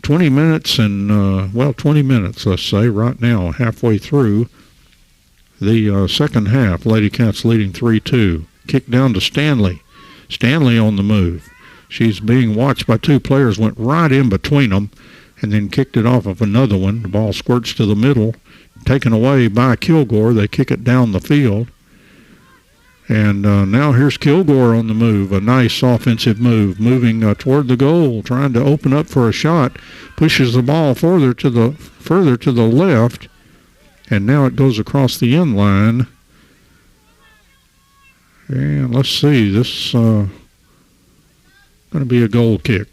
20 minutes and, 20 minutes, let's say, right now, halfway through the second half. Lady Cats leading 3-2. Kick down to Stanley. Stanley on the move. She's being watched by two players, went right in between them, and then kicked it off of another one. The ball squirts to the middle, taken away by Kilgore. They kick it down the field. And now here's Kilgore on the move, a nice offensive move, moving toward the goal, trying to open up for a shot, pushes the ball further to the left, and now it goes across the end line. And let's see, this going to be a goal kick.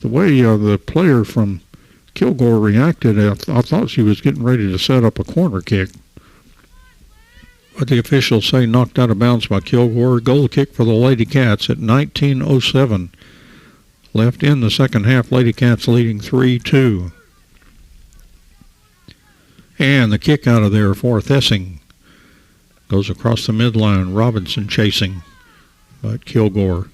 The way the player from Kilgore reacted, I thought she was getting ready to set up a corner kick. But the officials say knocked out of bounds by Kilgore. Goal kick for the Lady Cats at 19:07 left in the second half. Lady Cats leading 3-2. And the kick out of there for Thessing goes across the midline. Robinson chasing, but Kilgore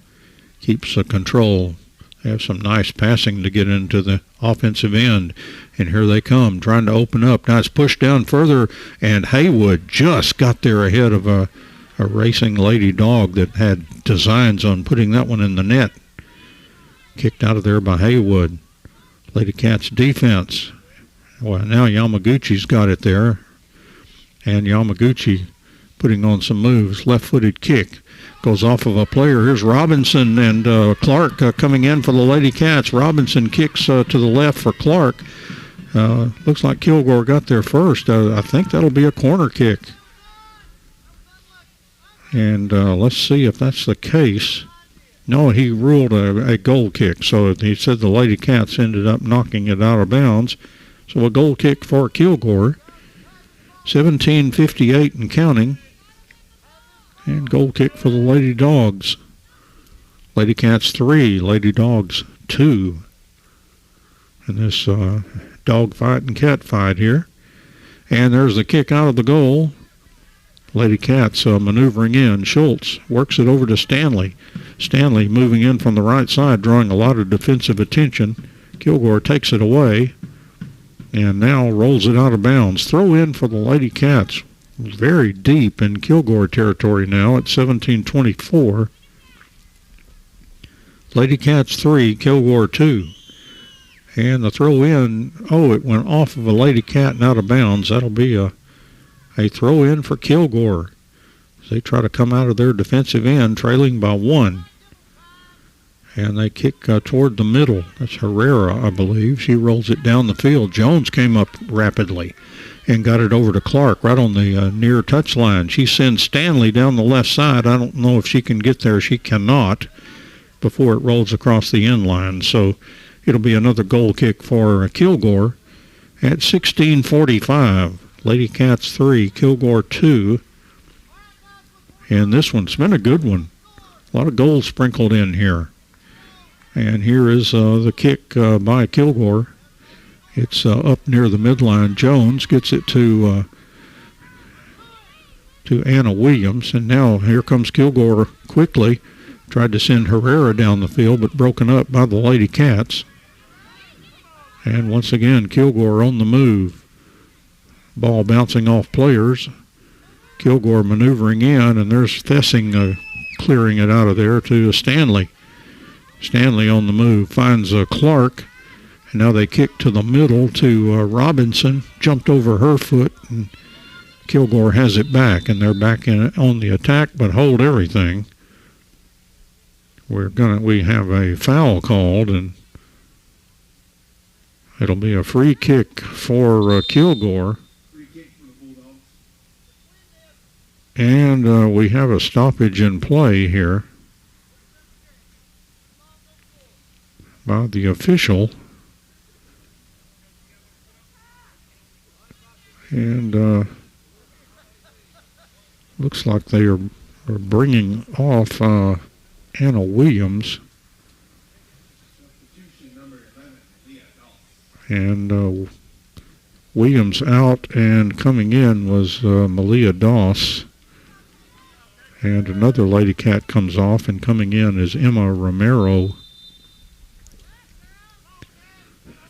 keeps the control. They have some nice passing to get into the offensive end. And here they come, trying to open up. Now it's pushed down further, and Haywood just got there ahead of a racing Lady Dog that had designs on putting that one in the net. Kicked out of there by Haywood. Lady Cats defense. Well, now Yamaguchi's got it there. And Yamaguchi putting on some moves. Left-footed kick. Goes off of a player. Here's Robinson and Clark coming in for the Lady Cats. Robinson kicks to the left for Clark. Looks like Kilgore got there first. I think that'll be a corner kick. And let's see if that's the case. No, he ruled a goal kick. So he said the Lady Cats ended up knocking it out of bounds. So a goal kick for Kilgore. 17:58 and counting. And goal kick for the Lady Dogs. Lady Cats 3, Lady Dogs 2. In this dog fight and cat fight here. And there's the kick out of the goal. Lady Cats maneuvering in. Schultz works it over to Stanley. Stanley moving in from the right side, drawing a lot of defensive attention. Kilgore takes it away and now rolls it out of bounds. Throw in for the Lady Cats. Very deep in Kilgore territory now at 17:24. Lady Cats 3, Kilgore 2. And the throw in, it went off of a Lady Cat and out of bounds. That'll be a throw in for Kilgore as they try to come out of their defensive end, trailing by 1. And they kick toward the middle. That's Herrera, I believe. She rolls it down the field. Jones came up rapidly and got it over to Clark right on the near touchline. She sends Stanley down the left side. I don't know if she can get there. She cannot before it rolls across the end line. So it'll be another goal kick for Kilgore at 16:45. Lady Cats 3, Kilgore 2. And this one's been a good one. A lot of goals sprinkled in here. And here is the kick by Kilgore. It's up near the midline. Jones gets it to Anna Williams. And now here comes Kilgore quickly. Tried to send Herrera down the field, but broken up by the Lady Cats. And once again, Kilgore on the move. Ball bouncing off players. Kilgore maneuvering in, and there's Thessing clearing it out of there to Stanley. Stanley on the move finds Clark, and now they kick to the middle to Robinson. Jumped over her foot, and Kilgore has it back, and they're back on the attack, but hold everything. We have a foul called, and it'll be a free kick for Kilgore. And we have a stoppage in play here by the official. And looks like they are bringing off Anna Williams. And Williams out, and coming in was Malia Doss. And another Ladycat comes off, and coming in is Emma Romero.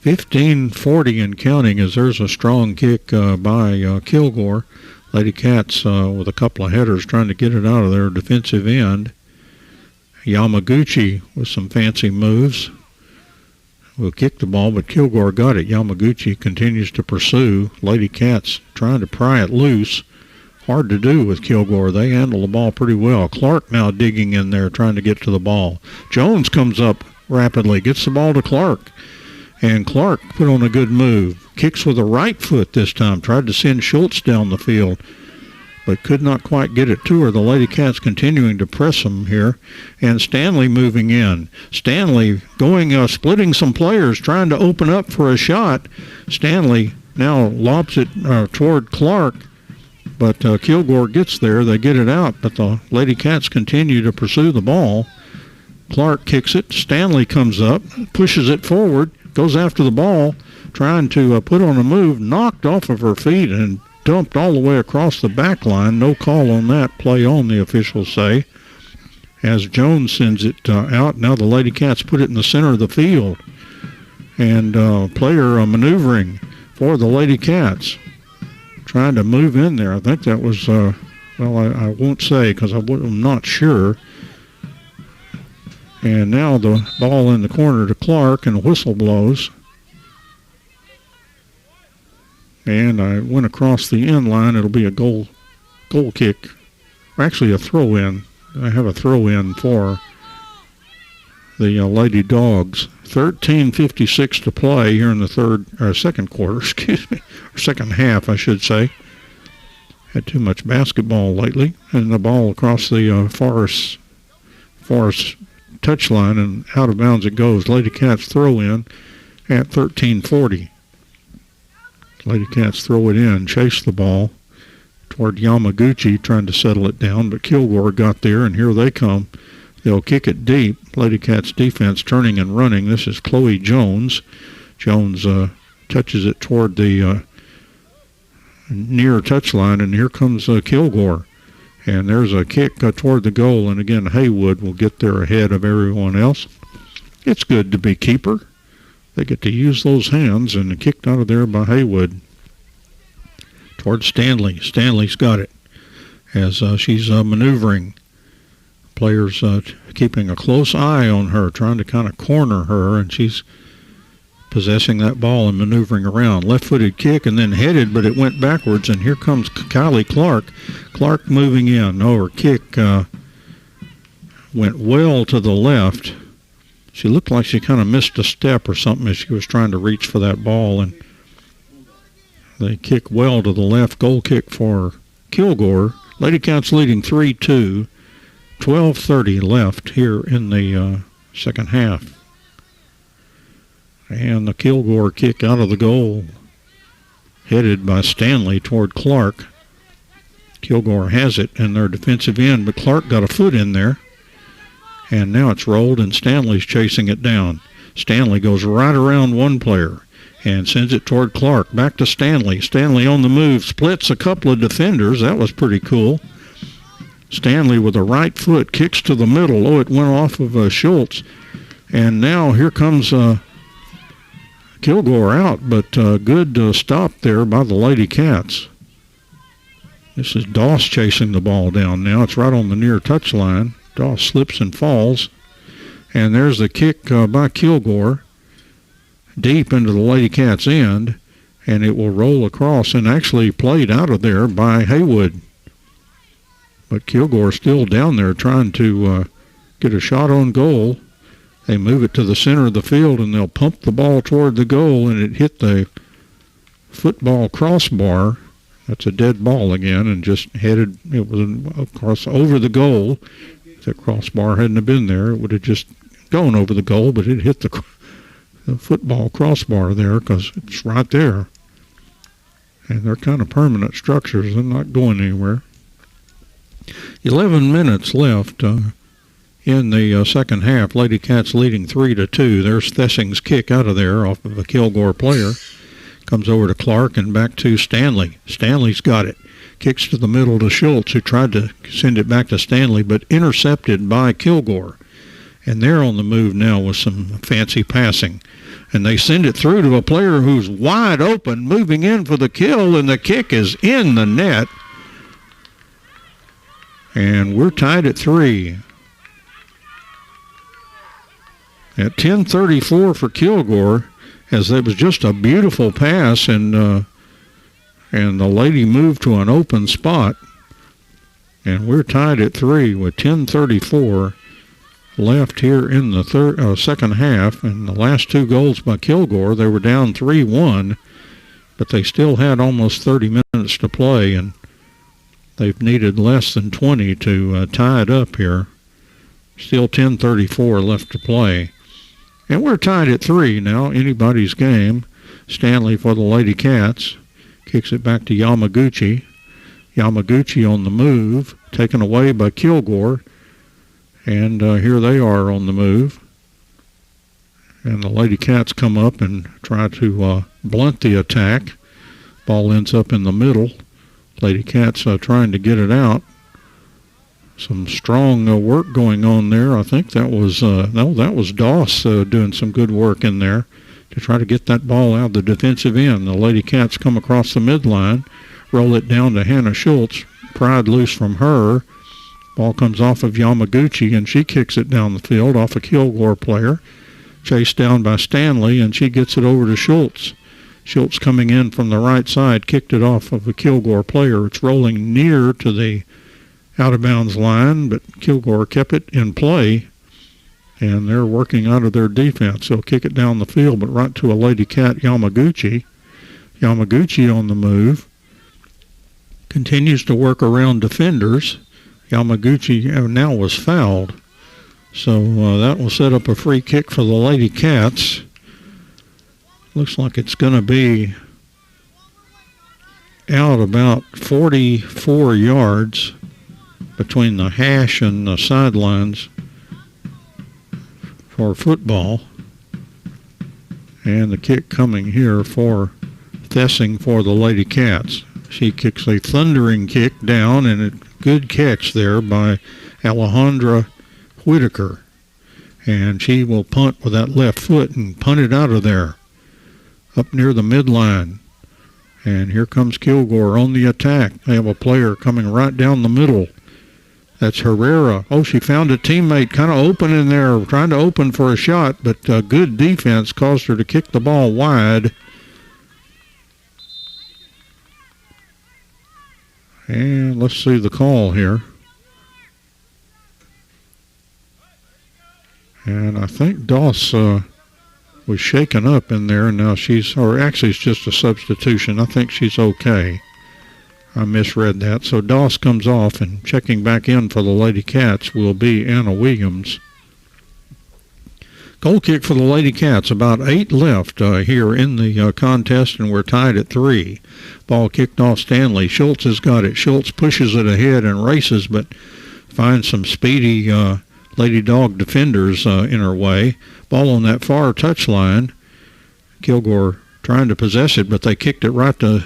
15:40 and counting, as there's a strong kick by Kilgore. Ladycats with a couple of headers trying to get it out of their defensive end. Yamaguchi with some fancy moves will kick the ball, but Kilgore got it. Yamaguchi continues to pursue. Ladycats trying to pry it loose. Hard to do with Kilgore. They handle the ball pretty well. Clark now digging in there, trying to get to the ball. Jones comes up rapidly, gets the ball to Clark. And Clark put on a good move. Kicks with the right foot this time. Tried to send Schultz down the field, but could not quite get it to her. The Ladycats continuing to press them here. And Stanley moving in. Stanley going, splitting some players, trying to open up for a shot. Stanley now lobs it toward Clark. But Kilgore gets there. They get it out, but the Ladycats continue to pursue the ball. Clark kicks it. Stanley comes up, pushes it forward, goes after the ball, trying to put on a move, knocked off of her feet and dumped all the way across the back line. No call on that. Play on, the officials say. As Jones sends it out, now the Ladycats put it in the center of the field. And player maneuvering for the Ladycats, trying to move in there. I think that was, I won't say because I'm not sure. And now the ball in the corner to Clark, and a whistle blows. And I went across the end line. It'll be a goal kick. Or actually a throw-in. I have a throw-in for the Lady Dogs. 13:56 to play here in the second quarter, or second half, I should say. Had too much basketball lately, and the ball across the Forest touchline, and out of bounds it goes. Ladycats throw in at 13:40. Ladycats throw it in, chase the ball toward Yamaguchi, trying to settle it down, but Kilgore got there, and here they come. They'll kick it deep. Ladycats defense turning and running. This is Chloe Jones. Jones touches it toward the near touchline, and here comes Kilgore. And there's a kick toward the goal, and again, Haywood will get there ahead of everyone else. It's good to be keeper. They get to use those hands, and kicked out of there by Haywood. Toward Stanley. Stanley's got it as she's maneuvering. Players keeping a close eye on her, trying to kind of corner her, and she's possessing that ball and maneuvering around. Left-footed kick and then headed, but it went backwards, and here comes Kylie Clark. Clark moving in. Her kick went well to the left. She looked like she kind of missed a step or something as she was trying to reach for that ball, and they kick well to the left. Goal kick for Kilgore. Ladycats leading 3-2. 12:30 left here in the second half. And the Kilgore kick out of the goal, headed by Stanley toward Clark. Kilgore has it in their defensive end, but Clark got a foot in there. And now it's rolled, and Stanley's chasing it down. Stanley goes right around one player and sends it toward Clark. Back to Stanley. Stanley on the move, splits a couple of defenders. That was pretty cool. Stanley with a right foot kicks to the middle. Oh, it went off of Schultz. And now here comes Kilgore out, but good stop there by the Lady Cats. This is Doss chasing the ball down now. It's right on the near touchline. Doss slips and falls. And there's the kick by Kilgore deep into the Lady Cats' end, and it will roll across and actually played out of there by Haywood. But Kilgore still down there trying to get a shot on goal. They move it to the center of the field, and they'll pump the ball toward the goal, and it hit the football crossbar. That's a dead ball again, and just headed, it was across over the goal. If that crossbar hadn't have been there, it would have just gone over the goal, but it hit the football crossbar there because it's right there. And they're kind of permanent structures. They're not going anywhere. 11 minutes left in the second half. Lady Cats leading 3-2. There's Thessing's kick out of there off of a Kilgore player. Comes over to Clark and back to Stanley. Stanley's got it. Kicks to the middle to Schultz, who tried to send it back to Stanley, but intercepted by Kilgore. And they're on the move now with some fancy passing. And they send it through to a player who's wide open, moving in for the kill, and the kick is in the net. And we're tied at 3. At 10:34 for Kilgore, as it was just a beautiful pass, and the lady moved to an open spot. And we're tied at 3 with 10:34 left here in the second half. And the last 2 goals by Kilgore, they were down 3-1, but they still had almost 30 minutes to play, and they've needed less than 20 to tie it up here. Still 10:34 left to play. And we're tied at 3 now, anybody's game. Stanley for the Lady Cats. Kicks it back to Yamaguchi. Yamaguchi on the move, taken away by Kilgore. And here they are on the move. And the Lady Cats come up and try to blunt the attack. Ball ends up in the middle. Lady Cats trying to get it out. Some strong work going on there. I think that was that was Doss doing some good work in there to try to get that ball out the defensive end. The Lady Cats come across the midline, roll it down to Hannah Schultz, pried loose from her. Ball comes off of Yamaguchi, and she kicks it down the field off a Kilgore player. Chased down by Stanley, and she gets it over to Schultz. Schultz coming in from the right side, kicked it off of a Kilgore player. It's rolling near to the out-of-bounds line, but Kilgore kept it in play, and they're working out of their defense. They'll kick it down the field, but right to a Lady Cat, Yamaguchi. Yamaguchi on the move. Continues to work around defenders. Yamaguchi now was fouled, so that will set up a free kick for the Lady Cats. Looks like it's going to be out about 44 yards between the hash and the sidelines for football. And the kick coming here for Thessing for the Lady Cats. She kicks a thundering kick down, and a good catch there by Alejandra Whitaker. And she will punt with that left foot and punt it out of there up near the midline. And here comes Kilgore on the attack. They have a player coming right down the middle. That's Herrera. Oh, she found a teammate kind of open in there, trying to open for a shot, but good defense caused her to kick the ball wide. And let's see the call here. And I think Doss was shaken up in there, and now actually it's just a substitution. I think she's okay. I misread that. So Doss comes off, and checking back in for the Lady Cats will be Anna Williams. Goal kick for the Lady Cats. About 8 left here in the contest, and we're tied at 3. Ball kicked off Stanley. Schultz has got it. Schultz pushes it ahead and races, but finds some speedy Lady Dog defenders in her way. Ball on that far touchline. Kilgore trying to possess it, but they kicked it right to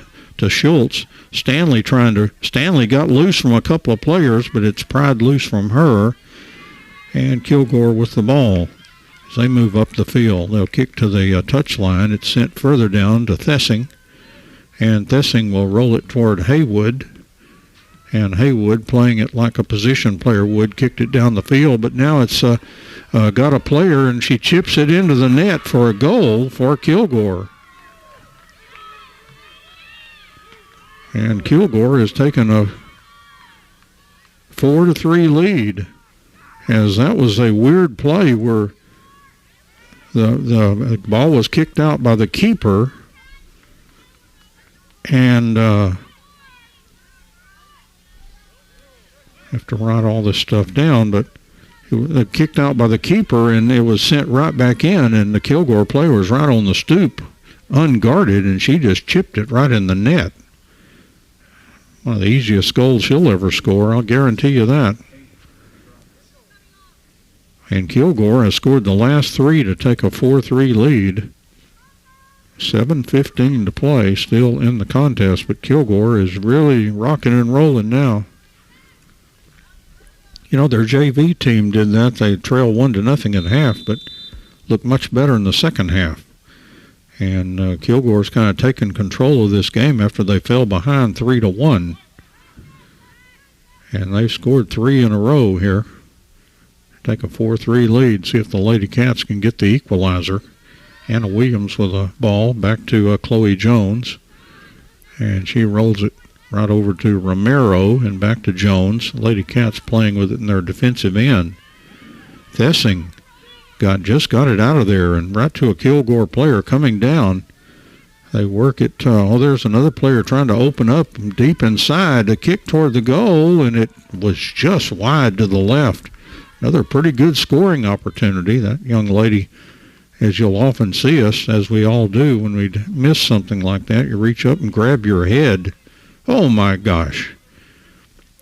Schultz. Stanley got loose from a couple of players, but it's pried loose from her. And Kilgore with the ball. As they move up the field, they'll kick to the touch line. It's sent further down to Thessing, and Thessing will roll it toward Haywood. And Haywood, playing it like a position player would, kicked it down the field, but now it's got a player, and she chips it into the net for a goal for Kilgore. And Kilgore has taken a 4-3 lead, as that was a weird play where the ball was kicked out by the keeper, and have to write all this stuff down, but it was kicked out by the keeper, and it was sent right back in, and the Kilgore player was right on the stoop, unguarded, and she just chipped it right in the net. One of the easiest goals she'll ever score, I'll guarantee you that. And Kilgore has scored the last three to take a 4-3 lead. 7:15 to play, still in the contest, but Kilgore is really rocking and rolling now. You know, their JV team did that. They trailed 1-0 at half, but looked much better in the second half. And Kilgore's kind of taken control of this game after they fell behind 3-1. And they've scored 3 in a row here. Take a 4-3 lead, see if the Ladycats can get the equalizer. Anna Williams with a ball back to Chloe Jones. And she rolls it right over to Romero and back to Jones. Ladycats playing with it in their defensive end. Thessing just got it out of there and right to a Kilgore player coming down. They work it. There's another player trying to open up deep inside to kick toward the goal, and it was just wide to the left. Another pretty good scoring opportunity. That young lady, as you'll often see us, as we all do when we miss something like that, you reach up and grab your head. Oh, my gosh.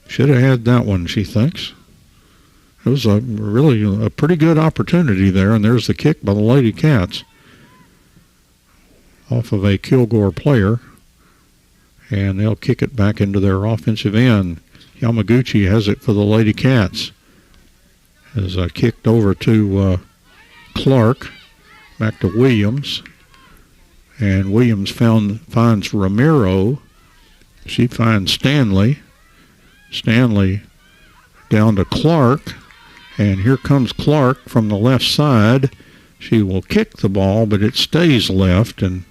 Should have had that one, she thinks. It was really a pretty good opportunity there, and there's the kick by the Ladycats off of a Kilgore player, and they'll kick it back into their offensive end. Yamaguchi has it for the Ladycats. Is kicked over to Clark, back to Williams, and Williams finds Romero. She finds Stanley. Stanley down to Clark, and here comes Clark from the left side. She will kick the ball, but it stays left and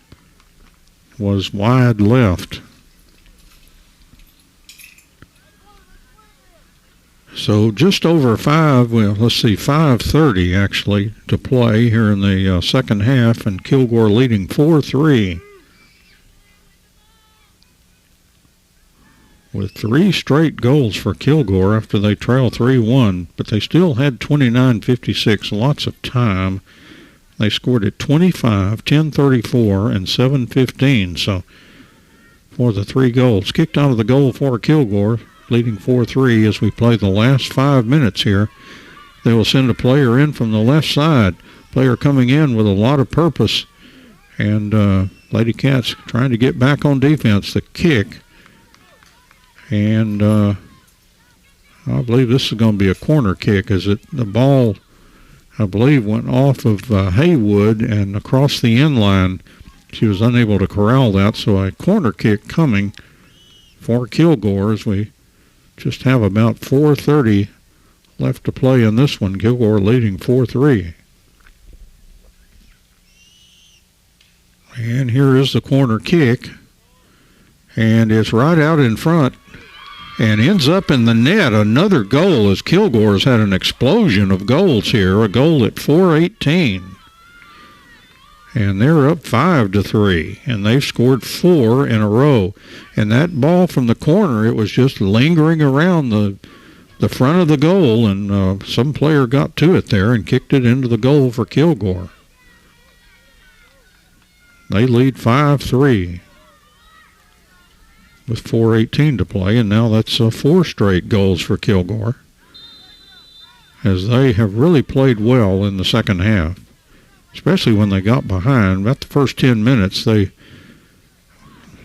was wide left. So just over 5:30 actually to play here in the second half, and Kilgore leading 4-3. With 3 straight goals for Kilgore after they trail 3-1, but they still had 29:56, lots of time. They scored at 25, 10:34, and 7:15. So for the 3 goals, kicked out of the goal for Kilgore, leading 4-3 as we play the last 5 minutes here. They will send a player in from the left side, player coming in with a lot of purpose, and Ladycats trying to get back on defense. The kick, and I believe this is going to be a corner kick, as the ball, I believe, went off of Haywood and across the end line. She was unable to corral that, so a corner kick coming for Kilgore as we just have about 4:30 left to play in this one. Kilgore leading 4-3. And here is the corner kick, and it's right out in front and ends up in the net. Another goal, as Kilgore's had an explosion of goals here, a goal at 4:18. And they're up 5-3, and they've scored 4 in a row. And that ball from the corner, it was just lingering around the front of the goal, and some player got to it there and kicked it into the goal for Kilgore. They lead 5-3 with 4:18 to play, and now that's 4 straight goals for Kilgore, as they have really played well in the second half. Especially when they got behind. About the first 10 minutes, they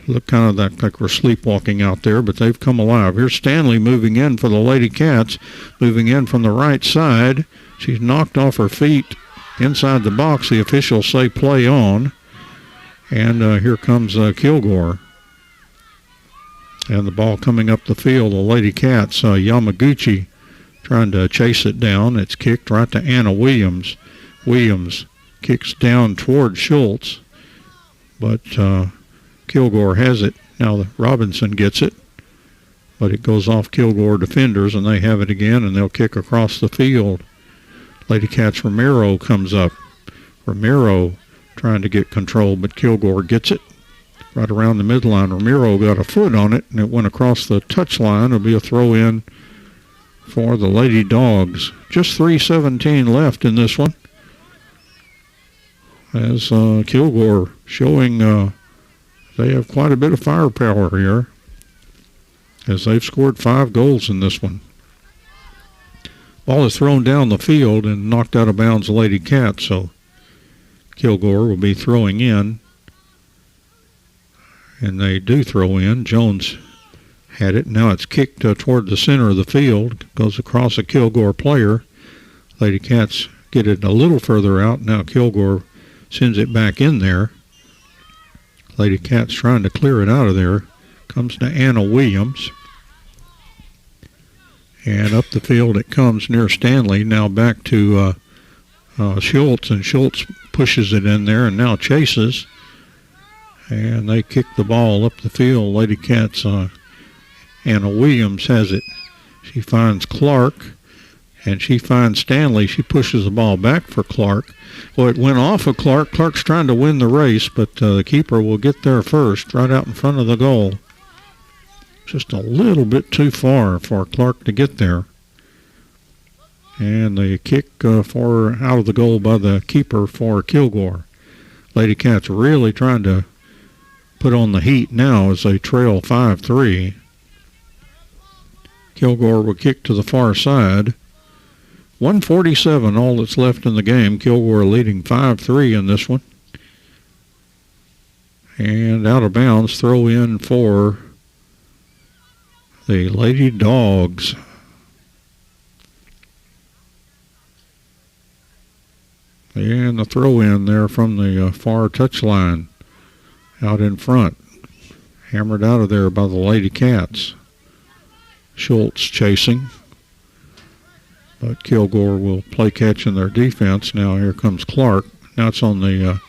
look kind of like we're sleepwalking out there, but they've come alive. Here's Stanley moving in for the Ladycats, moving in from the right side. She's knocked off her feet inside the box. The officials say play on. And here comes Kilgore. And the ball coming up the field. The Lady Cats, Yamaguchi, trying to chase it down. It's kicked right to Anna Williams. Williams kicks down toward Schultz. But Kilgore has it. Now Robinson gets it. But it goes off Kilgore defenders, and they have it again, and they'll kick across the field. Lady Cats Romero comes up. Romero trying to get control, but Kilgore gets it right around the midline. Romero got a foot on it, and it went across the touchline. It'll be a throw-in for the Lady Dogs. Just 3:17 left in this one. As Kilgore showing they have quite a bit of firepower here, as they've scored 5 goals in this one. Ball is thrown down the field and knocked out of bounds the Lady Cat, so Kilgore will be throwing in. And they do throw in. Jones had it. Now it's kicked toward the center of the field. Goes across a Kilgore player. Lady Cats get it a little further out. Now Kilgore sends it back in there. Lady Cats trying to clear it out of there. Comes to Anna Williams. And up the field it comes near Stanley. Now back to Schultz, and Schultz pushes it in there and now chases. And they kick the ball up the field. Lady Cats, Anna Williams has it. She finds Clark, and she finds Stanley. She pushes the ball back for Clark. Well, it went off of Clark. Clark's trying to win the race, but the keeper will get there first, right out in front of the goal. Just a little bit too far for Clark to get there. And the kick for out of the goal by the keeper for Kilgore. Lady Cats really trying to put on the heat now as they trail 5-3. Kilgore will kick to the far side. 1:47 all that's left in the game. Kilgore leading 5-3 in this one. And out of bounds, throw in for the Lady Dogs. And the throw in there from the far touchline out in front. Hammered out of there by the Lady Cats. Schultz chasing. But Kilgore will play catch in their defense. Now here comes Clark. Now it's on the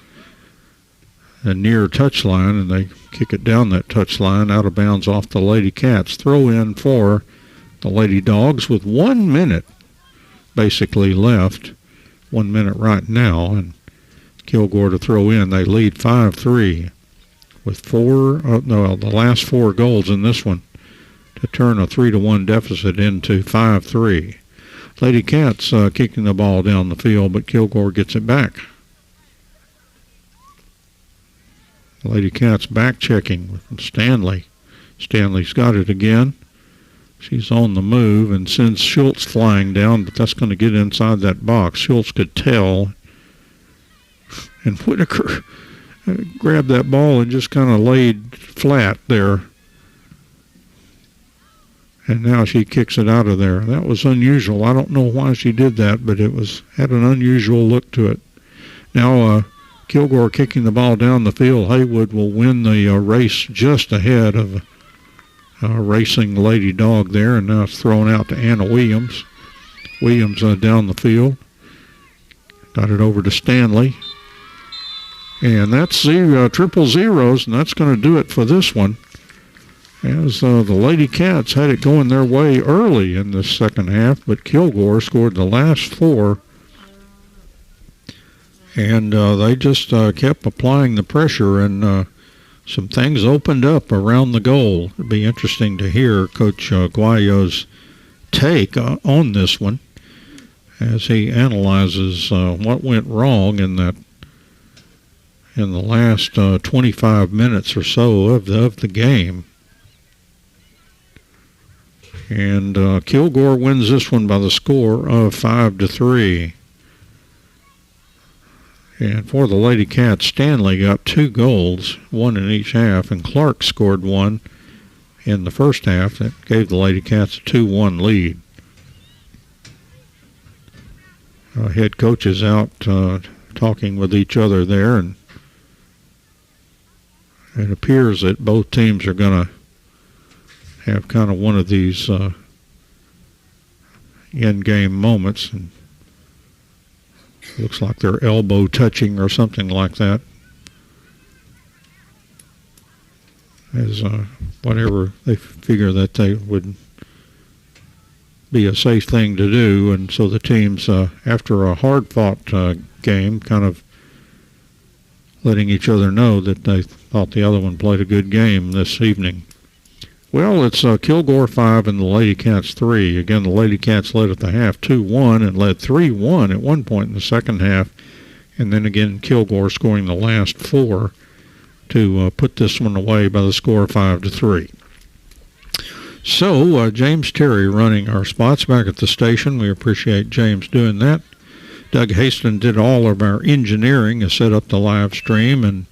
near touchline, and they kick it down that touchline, out of bounds off the Lady Cats. Throw in for the Lady Dogs with 1 minute basically left. 1 minute right now, and Kilgore to throw in. They lead 5-3 with the last 4 goals in this one to turn a 3-1 deficit into 5-3. Lady Cats kicking the ball down the field, but Kilgore gets it back. Lady Cats back checking with Stanley. Stanley's got it again. She's on the move and sends Schultz flying down, but that's going to get inside that box. Schultz could tell. And Whitaker grabbed that ball and just kind of laid flat there. And now she kicks it out of there. That was unusual. I don't know why she did that, but it had an unusual look to it. Now Kilgore kicking the ball down the field. Haywood will win the race just ahead of racing Lady Dog there, and now it's thrown out to Anna Williams. Williams down the field. Got it over to Stanley. And that's the triple zeros, and that's going to do it for this one. As the Lady Cats had it going their way early in the second half, but Kilgore scored the last 4. And they just kept applying the pressure, and some things opened up around the goal. It'd be interesting to hear Coach Guayo's take on this one as he analyzes what went wrong in the last 25 minutes or so of the game. And Kilgore wins this one by the score of 5-3. And for the Lady Cats, Stanley got 2 goals, 1 in each half, and Clark scored 1 in the first half. That gave the Lady Cats a 2-1 lead. head coaches out talking with each other there, and it appears that both teams are going to have kind of one of these in-game moments, and looks like they're elbow touching or something like that, as whatever they figure that they would be a safe thing to do. And so the teams, after a hard-fought game, kind of letting each other know that they thought the other one played a good game this evening. Well, it's Kilgore 5 and the Ladycats 3. Again, the Ladycats led at the half 2-1 and led 3-1 at one point in the second half. And then again, Kilgore scoring the last 4 to put this one away by the score of 5-3. So, James Terry running our spots back at the station. We appreciate James doing that. Doug Haston did all of our engineering to set up the live stream,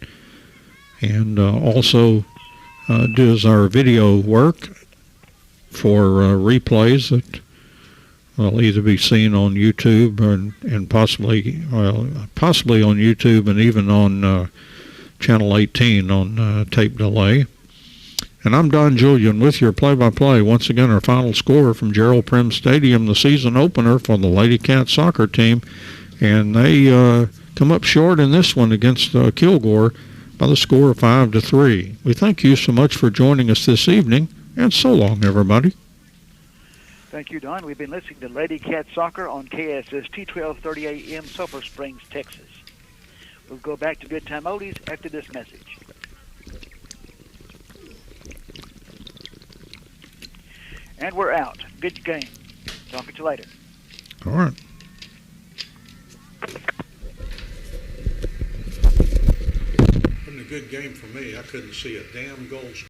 and also does our video work for replays that will either be seen on YouTube and possibly on YouTube and even on Channel 18 on tape delay. And I'm Don Julian with your play-by-play. Once again, our final score from Gerald Prim Stadium, the season opener for the Ladycat soccer team. And they come up short in this one against Kilgore by the score of 5-3. We thank you so much for joining us this evening, and so long, everybody. Thank you, Don. We've been listening to Ladycat Soccer on KSST 1230 AM, Sulphur Springs, Texas. We'll go back to Good Time Oldies after this message. And we're out. Good game. Talk to you later. All right. Wasn't a good game for me. I couldn't see a damn goal.